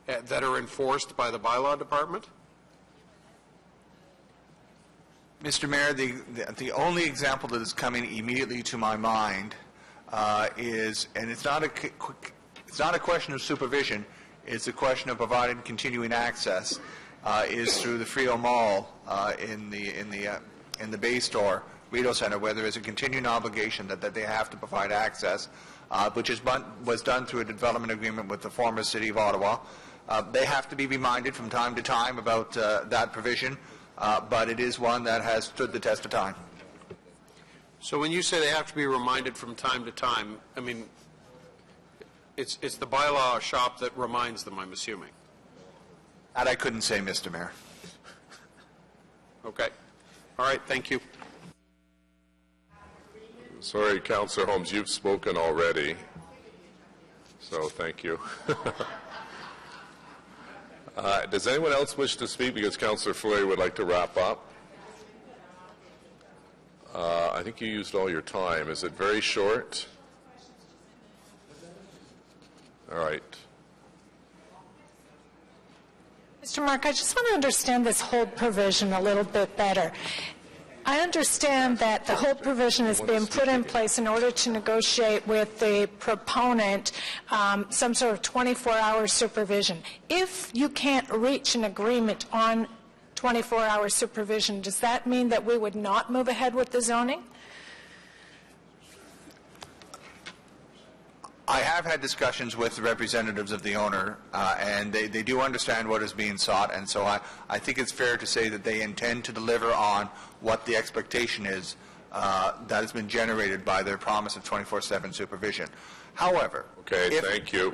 that are enforced by the bylaw department? Mr. Mayor, the only example that is coming immediately to my mind is, and it's not a question of supervision, it's a question of providing continuing access, is through the Frio Mall in the Bay Store, Rideau Centre, where there is a continuing obligation that they have to provide access, which was done through a development agreement with the former City of Ottawa. They have to be reminded from time to time about that provision, but it is one that has stood the test of time. So when you say they have to be reminded from time to time, I mean, it's the bylaw shop that reminds them, I'm assuming. That I couldn't say, Mr. Mayor. Okay. All right, thank you. Sorry, Councillor Holmes, you've spoken already, so thank you. Does anyone else wish to speak? Because Councillor Fleury would like to wrap up. I think you used all your time. Is it very short? All right. Mr. Mark, I just want to understand this hold provision a little bit better. I understand that the hold provision has been put in place in order to negotiate with the proponent some sort of 24-hour supervision. If you can't reach an agreement on 24-hour supervision, does that mean that we would not move ahead with the zoning? I have had discussions with the representatives of the owner, and they do understand what is being sought, and so I think it's fair to say that they intend to deliver on what the expectation is that has been generated by their promise of 24/7 supervision. However, okay, thank you.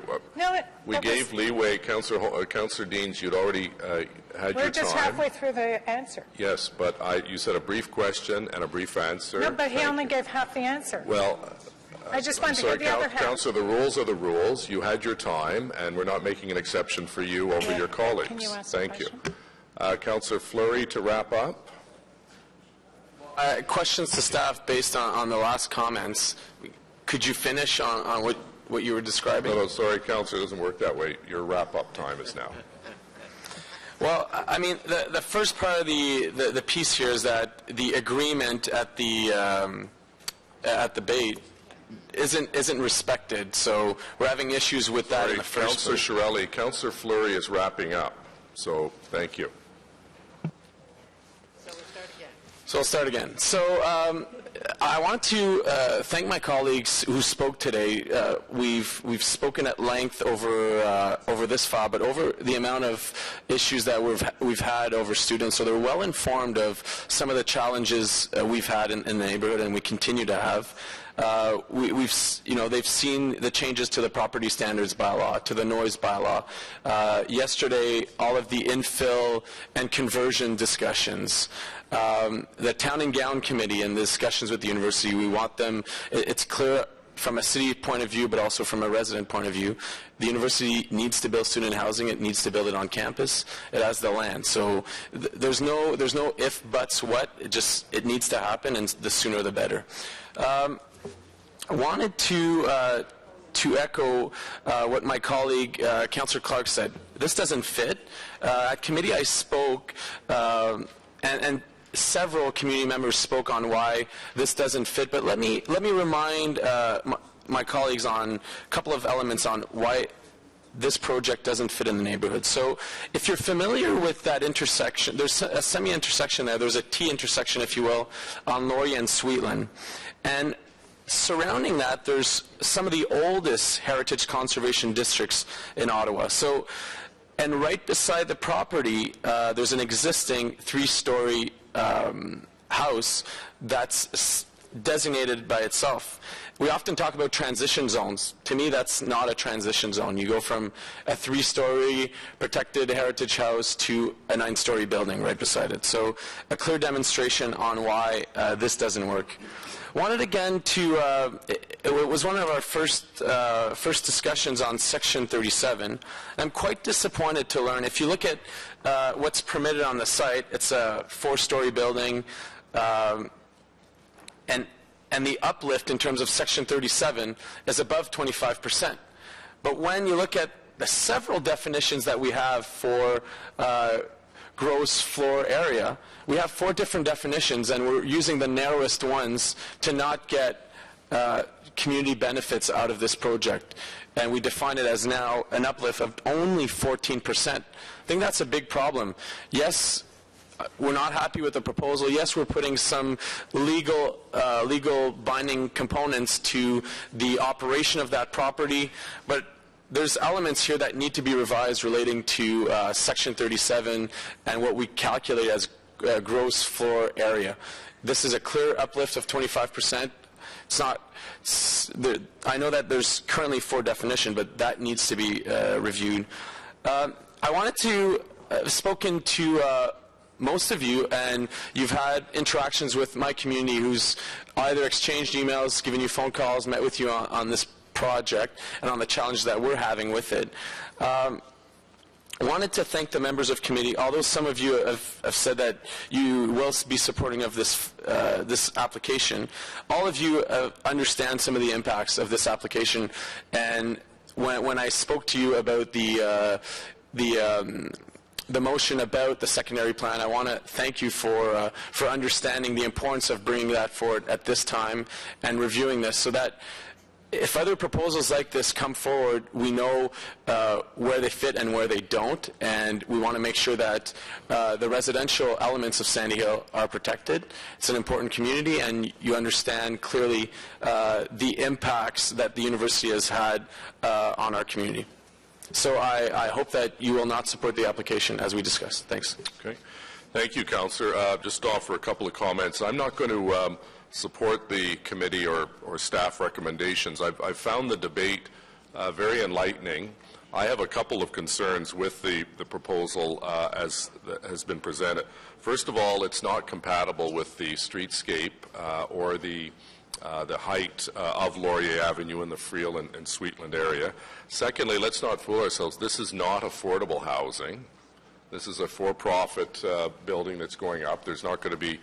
We gave leeway, Councillor Deans. You'd already had your time. We're just halfway through the answer. Yes, but you said a brief question and a brief answer. No, but he only gave half the answer. Well, I just wanted to get the other half. Councillor, the rules are the rules. You had your time, and we're not making an exception for you over your colleagues. Can you ask Thank you. Councillor Fleury to wrap up. questions to staff based on the last comments. Could you finish on what you were describing? No, sorry, Councillor, it doesn't work that way. Your wrap-up time is now. Well, I mean, the first part of the piece here is that the agreement at the bait isn't respected. So we're having issues with that in the first place. Councillor Chiarelli, Councillor Fleury is wrapping up. So thank you. So I'll start again. So I want to thank my colleagues who spoke today. We've spoken at length over this file, but over the amount of issues that we've had over students. So they're well informed of some of the challenges we've had in the neighborhood, and we continue to have. They've seen the changes to the property standards bylaw, to the noise bylaw. Yesterday, all of the infill and conversion discussions. The Town and Gown Committee and the discussions with the university, we want them, it's clear from a city point of view, but also from a resident point of view, the university needs to build student housing. It needs to build it on campus. It has the land. So there's no if, buts, what. It needs to happen, and the sooner the better. I wanted to echo what my colleague, Councillor Clark, said. This doesn't fit. At committee, I spoke, and several community members spoke on why this doesn't fit. But let me remind my colleagues on a couple of elements on why this project doesn't fit in the neighborhood. So if you're familiar with that intersection, there's a semi-intersection there. There's a T intersection, if you will, on Laurier and Sweetland. And surrounding that, there's some of the oldest heritage conservation districts in Ottawa. So, and right beside the property, there's an existing three-story house that's designated by itself. We often talk about transition zones. To me, that's not a transition zone. You go from a three-story protected heritage house to a 9-story building right beside it. So a clear demonstration on why this doesn't work. Wanted again to, it was one of our first discussions on Section 37. I'm quite disappointed to learn, if you look at what's permitted on the site, it's a 4-story building, and the uplift in terms of Section 37 is above 25%. But when you look at the several definitions that we have for gross floor area, we have 4 different definitions, and we're using the narrowest ones to not get community benefits out of this project. And we define it as now an uplift of only 14%. I think that's a big problem. Yes, we're not happy with the proposal. Yes, we're putting some legal binding components to the operation of that property, but there's elements here that need to be revised relating to Section 37 and what we calculate as gross floor area. This is a clear uplift of 25%. It's not. I know that there's currently 4 definitions, but that needs to be reviewed. I wanted to have spoken to most of you, and you've had interactions with my community who's either exchanged emails, given you phone calls, met with you on this project and on the challenge that we're having with it. I wanted to thank the members of committee, although some of you have said that you will be supporting of this application. All of you understand some of the impacts of this application, and when I spoke to you about the motion about the secondary plan, I want to thank you for understanding the importance of bringing that forward at this time and reviewing this, so that if other proposals like this come forward, we know where they fit and where they don't, and we want to make sure that the residential elements of Sandy Hill are protected. It's an important community, and you understand clearly the impacts that the university has had on our community. So I hope that you will not support the application as we discussed. Thanks. Okay. Thank you, Councillor. Just offer a couple of comments. I'm not going to support the committee or staff recommendations. I've found the debate very enlightening. I have a couple of concerns with the proposal as has been presented. First of all, it's not compatible with the streetscape or the height of Laurier Avenue in the Friel and Sweetland area. Secondly, let's not fool ourselves. This is not affordable housing. This is a for-profit building that's going up. There's not going to be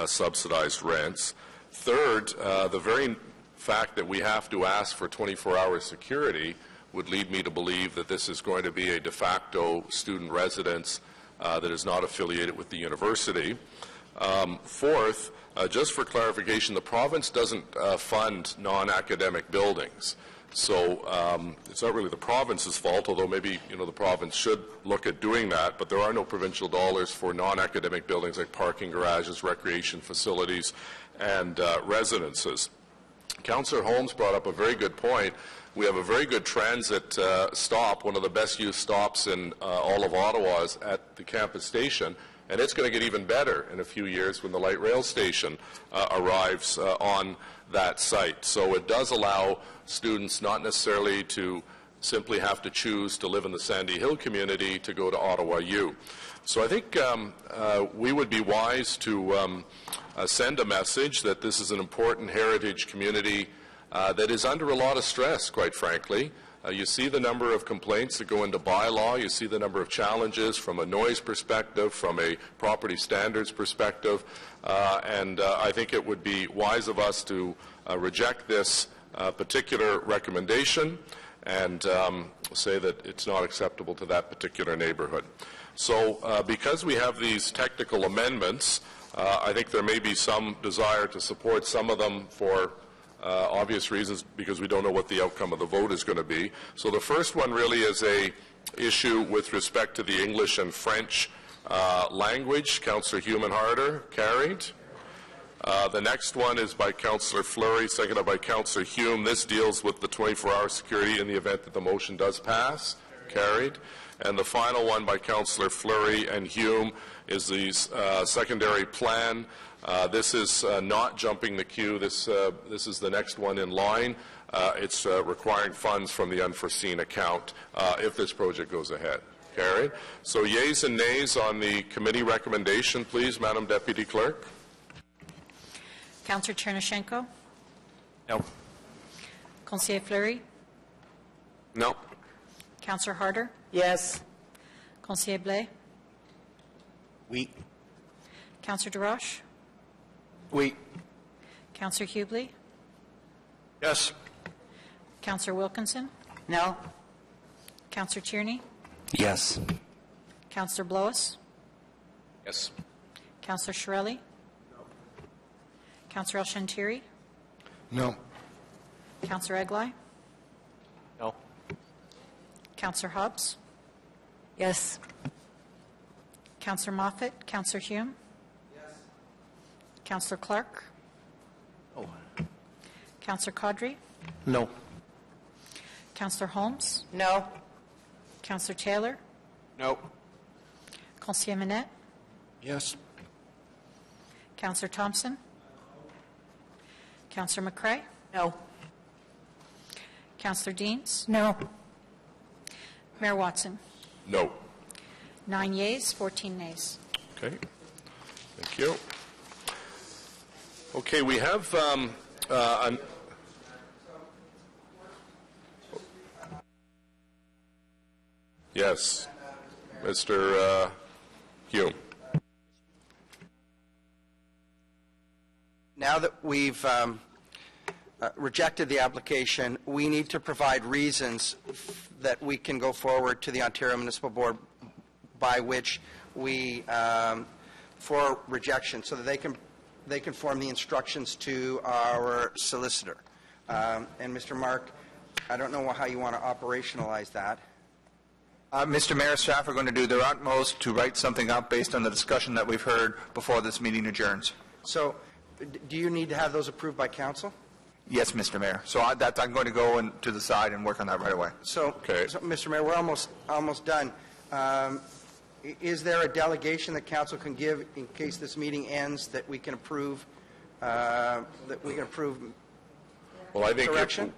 subsidized rents. Third, the very fact that we have to ask for 24-hour security would lead me to believe that this is going to be a de facto student residence that is not affiliated with the university. Fourth, just for clarification, the province doesn't fund non-academic buildings. So it's not really the province's fault, although maybe the province should look at doing that, but there are no provincial dollars for non-academic buildings like parking garages, recreation facilities, and residences. Councillor Holmes brought up a very good point. We have a very good transit stop, one of the best used stops in all of Ottawa is at the campus station, and it's going to get even better in a few years when the light rail station arrives on that site. So it does allow students not necessarily to simply have to choose to live in the Sandy Hill community to go to Ottawa U. So I think we would be wise to send a message that this is an important heritage community that is under a lot of stress, quite frankly. You see the number of complaints that go into bylaw. You see the number of challenges from a noise perspective, from a property standards perspective. And I think it would be wise of us to reject this particular recommendation and say that it's not acceptable to that particular neighborhood. So because we have these technical amendments, I think there may be some desire to support some of them for obvious reasons because we don't know what the outcome of the vote is going to be. So the first one really is a issue with respect to the English and French language. Councillor Hume and Harder, carried. The next one is by Councillor Fleury, seconded by Councillor Hume. This deals with the 24-hour security in the event that the motion does pass, carried. And the final one by Councillor Fleury and Hume is the secondary plan. This is not jumping the queue. This is the next one in line. It's requiring funds from the unforeseen account if this project goes ahead. Carried. So yeas and nays on the committee recommendation, please, Madam Deputy Clerk. Councillor Chernyshenko? No. Conseiller Fleury? No. Councillor Harder? Yes. Conseiller Blais? Oui. Councillor DeRoche? Oui. Councillor Hubley? Yes. Councillor Wilkinson? No. Councillor Tierney? Yes. Councillor Blois? Yes. Councillor Shirelli? No. Councillor El-Shantiri? No. Councillor Eglai? No. Councillor Hobbs? Yes. Councillor Moffat? Councillor Hume? Yes. Councillor Clark? No. Councillor Caudry? No. Councillor Holmes? No. Councillor Taylor? No. Conseiller Manette? Yes. Councillor Thompson? Councillor McCrae? No. Councillor Deans? No. Mayor Watson? No. 9 yeas, 14 nays. Okay. Thank you. Okay, we have yes, Mr. Hume. Now that we've rejected the application, we need to provide reasons that we can go forward to the Ontario Municipal Board by which we, for rejection, so that they can form the instructions to our solicitor. And Mr. Mark, I don't know how you want to operationalize that. Mr. Mayor, staff are going to do their utmost to write something up based on the discussion that we've heard before this meeting adjourns. So, do you need to have those approved by council? Yes, Mr. Mayor. So I'm going to go to the side and work on that right away. So, Mr. Mayor, we're almost done. Is there a delegation that council can give in case this meeting ends that we can approve? Well, I think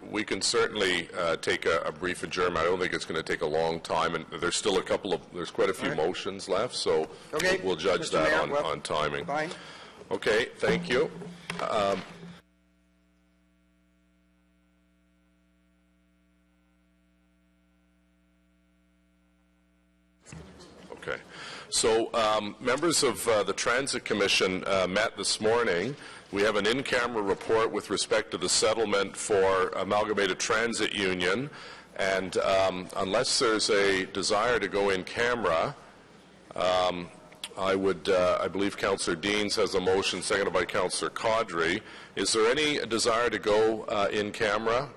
we can certainly take a brief adjournment. I don't think it's going to take a long time, and there's still there's quite a few motions left, so we'll judge Mr. that Mayor, on timing. Fine. Okay, thank you. Okay. So members of the Transit Commission met this morning. We have an in-camera report with respect to the settlement for Amalgamated Transit Union, and unless there's a desire to go in camera, I believe Councillor Deans has a motion, seconded by Councillor Caudry. Is there any desire to go in camera?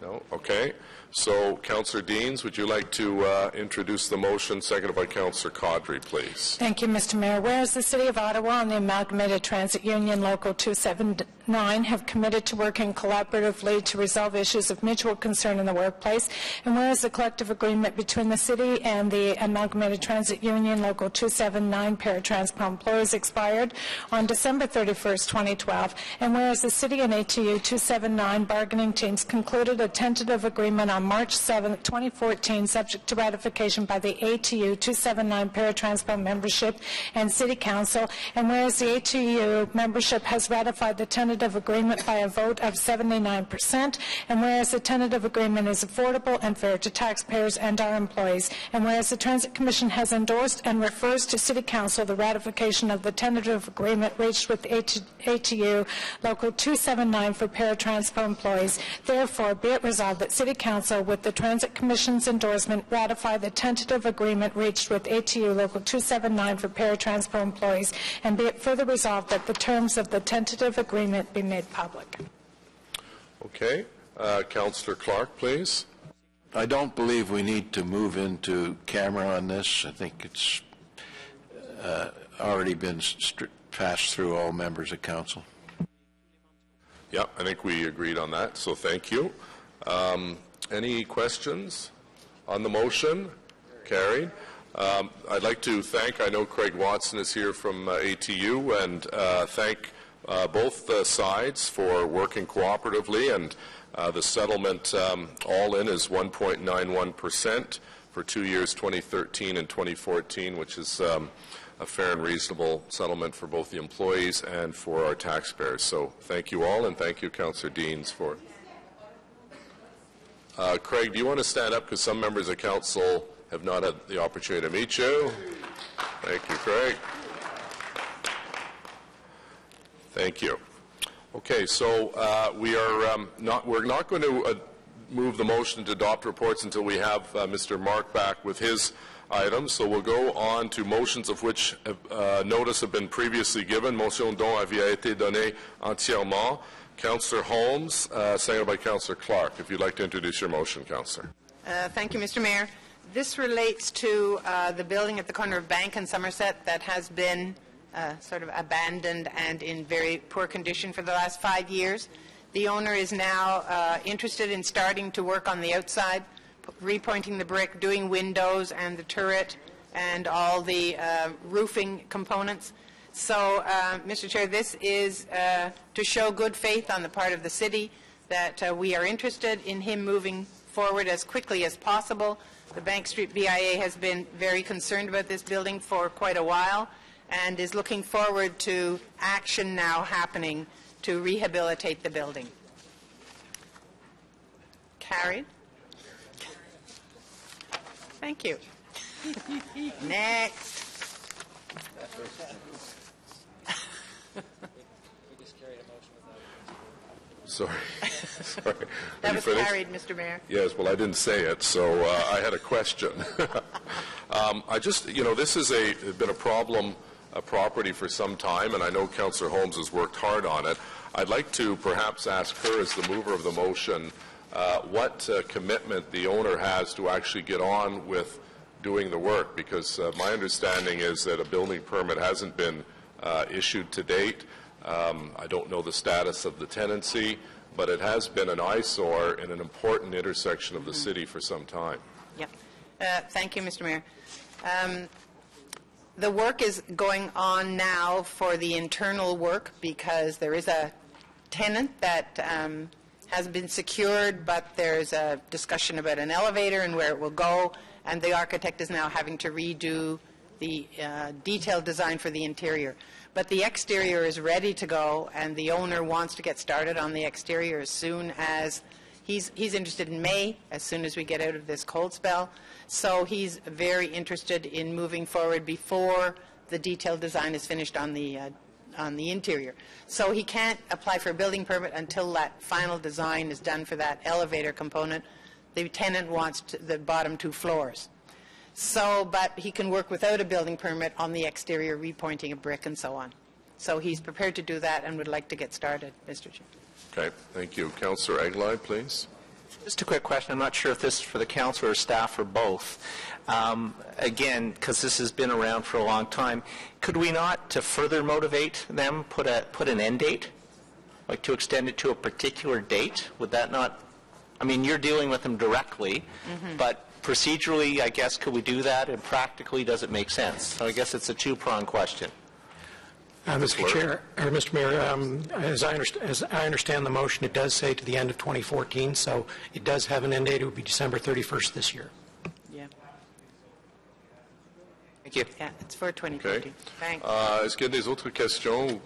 No? Okay. So, Councillor Deans, would you like to introduce the motion, seconded by Councillor Caudry, please? Thank you, Mr. Mayor. Whereas the City of Ottawa and the Amalgamated Transit Union Local 279 have committed to working collaboratively to resolve issues of mutual concern in the workplace, and whereas the collective agreement between the City and the Amalgamated Transit Union Local 279 paratransport employees expired on December 31st, 2012, and whereas the City and ATU 279 bargaining teams concluded a tentative agreement on March 7, 2014, subject to ratification by the ATU 279 paratransport membership and City Council, and whereas the ATU membership has ratified the tentative agreement by a vote of 79%, and whereas the tentative agreement is affordable and fair to taxpayers and our employees, and whereas the Transit Commission has endorsed and refers to City Council the ratification of the tentative agreement reached with ATU Local 279 for paratransport employees, therefore be it resolved that City Council, with the Transit Commission's endorsement, ratify the tentative agreement reached with ATU Local 279 for paratransport employees, and be it further resolved that the terms of the tentative agreement be made public. Okay. Councillor Clark, please. I don't believe we need to move into camera on this. I think it's already been passed through all members of council. Yeah, I think we agreed on that, so thank you. Any questions on the motion? Carried. I'd like to thank, I know Craig Watson is here from ATU, and thank both sides for working cooperatively, and the settlement all in is 1.91% for 2 years, 2013 and 2014, which is a fair and reasonable settlement for both the employees and for our taxpayers. So thank you all, and thank you, Councillor Deans, for... Craig, do you want to stand up, because some members of council have not had the opportunity to meet you? Thank you, Craig. Thank you. Okay, so we're not going to move the motion to adopt reports until we have Mr. Mark back with his items. So we'll go on to motions of which notice have been previously given. Motion dont avait été donnée entièrement. Councillor Holmes, seconded by Councillor Clark. If you'd like to introduce your motion, Councillor. Thank you, Mr. Mayor. This relates to the building at the corner of Bank and Somerset that has been sort of abandoned and in very poor condition for the last 5 years. The owner is now interested in starting to work on the outside, repointing the brick, doing windows and the turret and all the roofing components. So, Mr. Chair, this is to show good faith on the part of the city that we are interested in him moving forward as quickly as possible. The Bank Street BIA has been very concerned about this building for quite a while and is looking forward to action now happening to rehabilitate the building. Carried. Thank you. Next. Sorry. Sorry. That was carried, Mr. Mayor. Yes, well, I didn't say it, so I had a question. This has been a problem property for some time, and I know Councillor Holmes has worked hard on it. I'd like to perhaps ask her, as the mover of the motion, what commitment the owner has to actually get on with doing the work, because my understanding is that a building permit hasn't been issued to date. I don't know the status of the tenancy, but it has been an eyesore in an important intersection of the city for some time. Yep. Thank you, Mr. Mayor. The work is going on now for the internal work because there is a tenant that has been secured, but there's a discussion about an elevator and where it will go, and the architect is now having to redo the detailed design for the interior. But the exterior is ready to go, and the owner wants to get started on the exterior as soon as He's interested in May, as soon as we get out of this cold spell. So he's very interested in moving forward before the detailed design is finished on the interior. So he can't apply for a building permit until that final design is done for that elevator component. The tenant wants the bottom 2 floors. So, but he can work without a building permit on the exterior, repointing of brick and so on. So he's prepared to do that and would like to get started, Mr. Chair. Okay, thank you. Councillor Aguilar, please. Just a quick question. I'm not sure if this is for the council or staff or both. Again, because this has been around for a long time, could we not, to further motivate them, put an end date, like to extend it to a particular date? Would that not? I mean, you're dealing with them directly, but procedurally, I guess, could we do that? And practically, does it make sense? So I guess it's a two-pronged question. Mr. Chair, or Mr. Mayor, as I understand the motion, it does say to the end of 2014, so it does have an end date. It would be December 31st this year. Yeah. Thank you. Yeah, it's for 2014. Okay. Thanks. Est-ce qu'il y a des autres questions?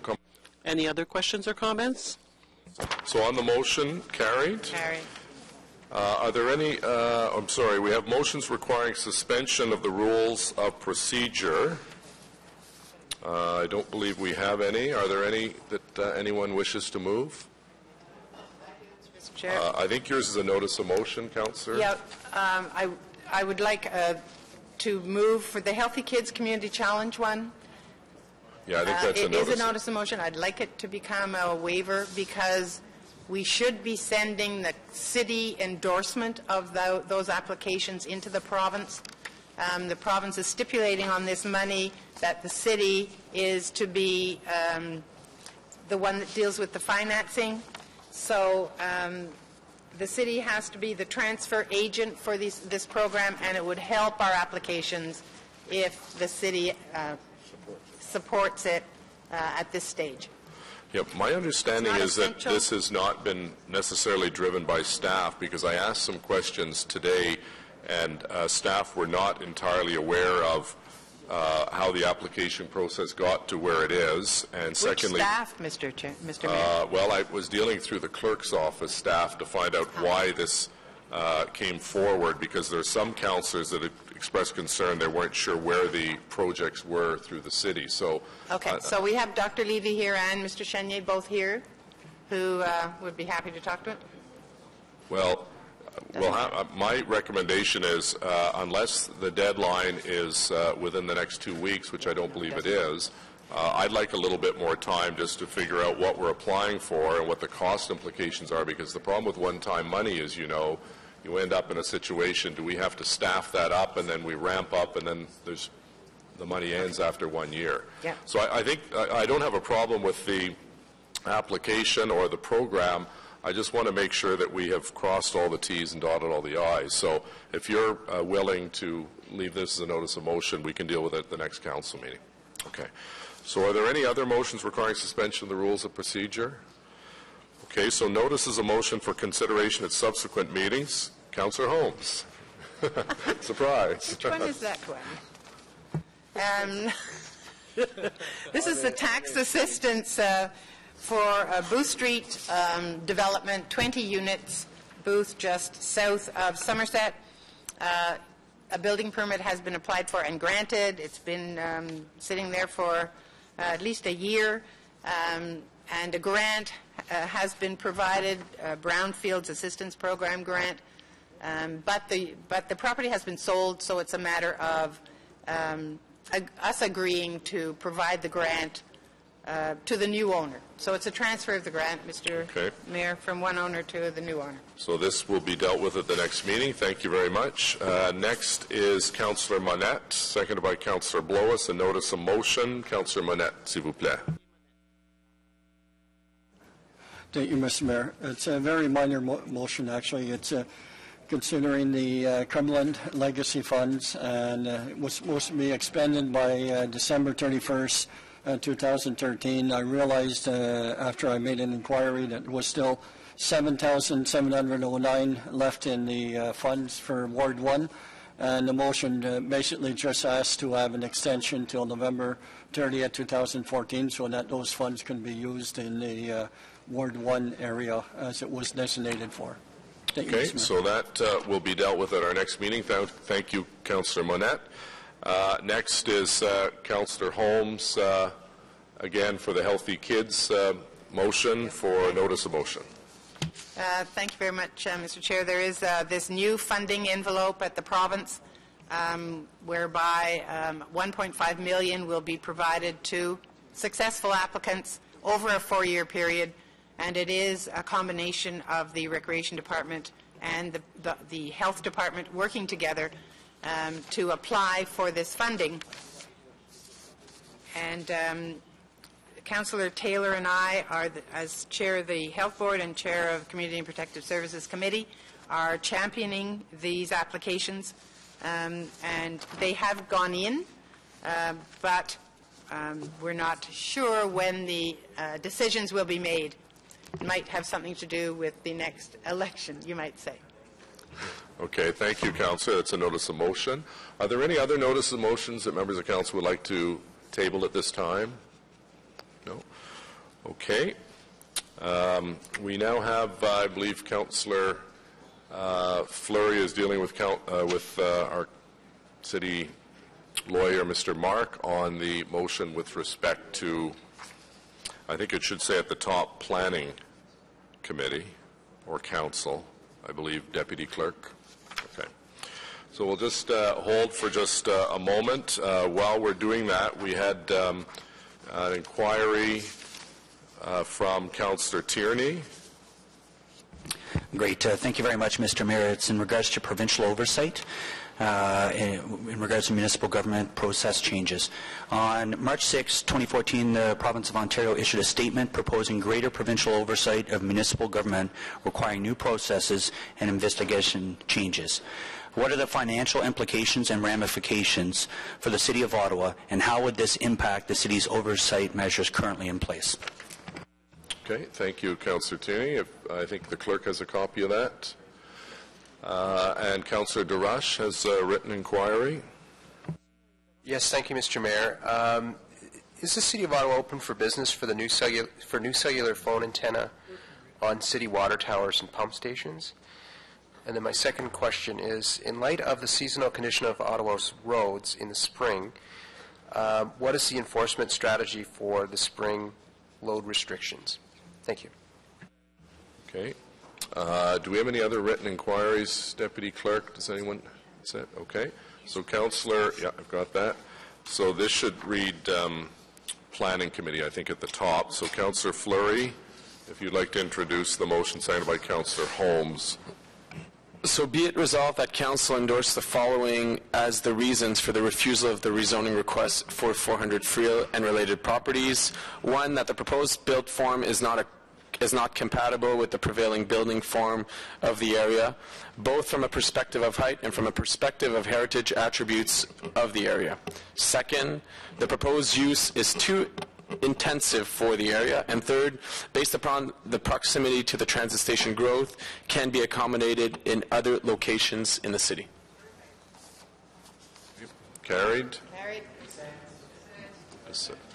Any other questions or comments? So on the motion, carried. Carried. Are there any, I'm sorry, we have motions requiring suspension of the rules of procedure. I don't believe we have any. Are there any that anyone wishes to move? Mr. Chair. I think yours is a notice of motion, Councillor. Yeah, I would like to move for the Healthy Kids Community Challenge one. Yeah, I think that's a notice. It is a notice of motion. I'd like it to become a waiver because we should be sending the city endorsement of those applications into the province. The province is stipulating on this money that the city is to be the one that deals with the financing. So the city has to be the transfer agent for this program, and it would help our applications if the city supports it at this stage. Yep. My understanding is that this has not been necessarily driven by staff, because I asked some questions today and staff were not entirely aware of how the application process got to where it is. And secondly, which staff, Mr. Mayor? Well, I was dealing through the clerk's office staff to find out why this came forward, because there are some councillors that had expressed concern they weren't sure where the projects were through the city. So, okay, so we have Dr. Levy here and Mr. Chenier both here, who would be happy to talk to it. Well, my recommendation is, unless the deadline is within the next 2 weeks, which I don't believe it is, I'd like a little bit more time just to figure out what we're applying for and what the cost implications are, because the problem with one-time money is, you know, you end up in a situation, do we have to staff that up and then we ramp up and then the money ends after 1 year. Yeah. So I think I don't have a problem with the application or the program. I just want to make sure that we have crossed all the T's and dotted all the I's. So if you're willing to leave this as a notice of motion, we can deal with it at the next council meeting. Okay. So are there any other motions requiring suspension of the rules of procedure? Okay, so notice is a motion for consideration at subsequent meetings. Councillor Holmes. Surprise. Which one is that one? This is the tax assistance for Booth Street development, 20 units, Booth just south of Somerset. A building permit has been applied for and granted. It's been sitting there for at least a year, and a grant has been provided, a Brownfields Assistance Program grant, but the property has been sold, so it's a matter of us agreeing to provide the grant to the new owner. So it's a transfer of the grant, Mr. Mayor, from one owner to the new owner. So this will be dealt with at the next meeting. Thank you very much. Next is Councillor Monette, seconded by Councillor Blois. A notice of motion. Councillor Monette, s'il vous plaît. Thank you, Mr. Mayor. It's a very minor motion, actually. It's considering the Cumberland Legacy Funds, and it was supposed to be expended by December 31st, 2013. I realized after I made an inquiry that there was still $7,709 left in the funds for Ward 1, and the motion basically just asks to have an extension till November 30th, 2014, so that those funds can be used in the Ward 1 area as it was designated for. Okay, so that will be dealt with at our next meeting. Thank you, Councillor Monette. Next is Councillor Holmes, again for the Healthy Kids motion for notice of motion. Thank you very much, Mr. Chair. There is this new funding envelope at the province whereby $1.5 million will be provided to successful applicants over a 4-year period, and it is a combination of the Recreation Department and the Health Department working together to apply for this funding. And Councillor Taylor and I, as Chair of the Health Board and Chair of Community and Protective Services Committee, are championing these applications, and they have gone in, but we're not sure when the decisions will be made. It might have something to do with the next election, you might say. Okay, thank you, Councillor. That's a notice of motion. Are there any other notice of motions that members of Council would like to table at this time? No? Okay. We now have, I believe, Councillor Fleury is dealing with our city lawyer, Mr. Mark, on the motion with respect to, I think it should say at the top, Planning Committee or Council, I believe, Deputy Clerk. Okay. So we'll just hold for just a moment. While we're doing that, we had an inquiry from Councillor Tierney. Great. Thank you very much, Mr. Mayor. It's in regards to provincial oversight. In regards to municipal government process changes. On March 6, 2014, the Province of Ontario issued a statement proposing greater provincial oversight of municipal government requiring new processes and investigation changes. What are the financial implications and ramifications for the City of Ottawa, and how would this impact the City's oversight measures currently in place? Okay, thank you, Councillor Tierney. I think the clerk has a copy of that. And Councillor DeRush has a written inquiry. Yes, thank you, Mr. Mayor. Is the City of Ottawa open for business for the new cellular phone antenna on city water towers and pump stations? And then my second question is, in light of the seasonal condition of Ottawa's roads in the spring, what is the enforcement strategy for the spring load restrictions? Thank you. Okay. Do we have any other written inquiries, Deputy Clerk? Does anyone? Is that okay? So, Councillor, yeah, I've got that. So this should read Planning Committee, I think, at the top. So, Councillor Fleury, if you'd like to introduce the motion signed by Councillor Holmes. So be it resolved that Council endorse the following as the reasons for the refusal of the rezoning request for 400 Freel and related properties. One, that the proposed built form is not compatible with the prevailing building form of the area, both from a perspective of height and from a perspective of heritage attributes of the area. Second, the proposed use is too intensive for the area. And third, based upon the proximity to the transit station growth, can be accommodated in other locations in the city. Carried. Carried.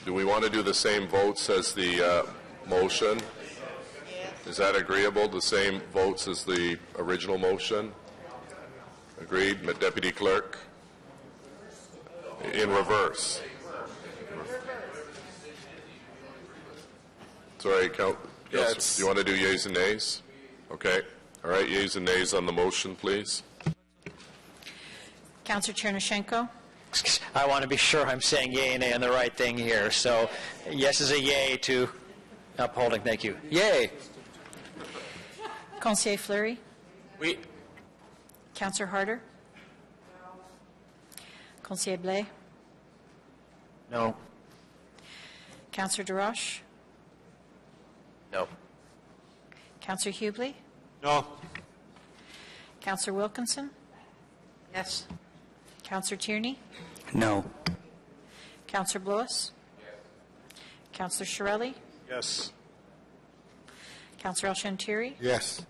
Do we want to do the same votes as the motion? Is that agreeable, the same votes as the original motion? Agreed, Deputy Clerk? In reverse. Sorry, do you want to do yeas and nays? Okay. All right, yeas and nays on the motion, please. Councillor Chernyshenko. I want to be sure I'm saying yay and nay on the right thing here. So yes is a yay to upholding. Thank you. Yay. Conseiller Fleury. Oui. Councillor Harder. Conseiller Blais. No. Councillor DeRoche. No. Councillor Hubley. No. Councillor Wilkinson. Yes. Councillor Tierney. No. Councillor Blois. Councillor Shirelli. Yes. Councillor El-Shantiri. Yes.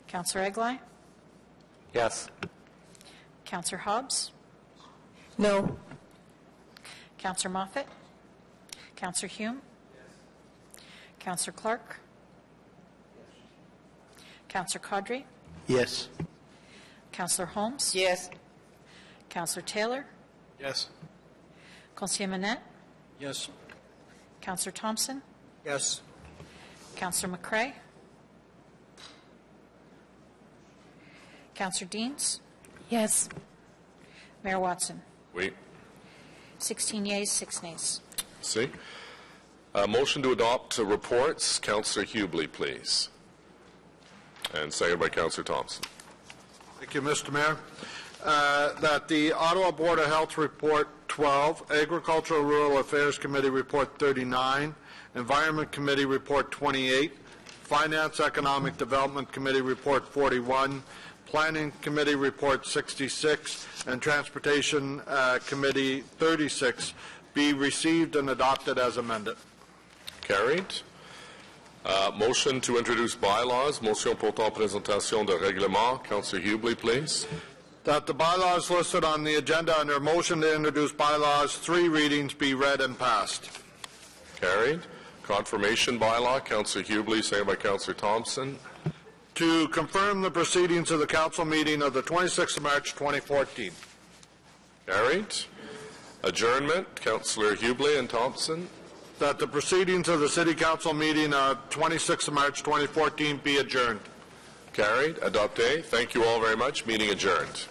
Councillor Eglai. Yes. Councillor Hobbs. No. Councillor Moffat. Councillor Hume. Councillor Clark. Councillor Caudry. Yes. Councillor Holmes? Yes. Councillor Taylor? Yes. Conseiller Manette? Yes. Councillor Thompson? Yes. Councillor McCrae? Councillor Deans? Yes. Mayor Watson? Oui. 16 yeas, 6 nays. See? Motion to adopt reports. Councillor Hubley, please. And seconded by Councillor Thompson. Thank you, Mr. Mayor. That the Ottawa Board of Health Report 12, Agricultural Rural Affairs Committee Report 39, Environment Committee Report 28, Finance Economic Development Committee Report 41, Planning Committee Report 66, and Transportation Committee 36 be received and adopted as amended. Carried. Motion to introduce bylaws. Motion portant présentation de règlement. Councillor Hubley, please. That the bylaws listed on the agenda under motion to introduce bylaws, 3 readings, be read and passed. Carried. Confirmation bylaw. Councillor Hubley, seconded by Councillor Thompson. To confirm the proceedings of the council meeting of the 26th of March 2014. Carried. Adjournment. Councillor Hubley and Thompson. That the proceedings of the City Council meeting of 26th of March 2014 be adjourned. Carried. Adopté. Thank you all very much. Meeting adjourned.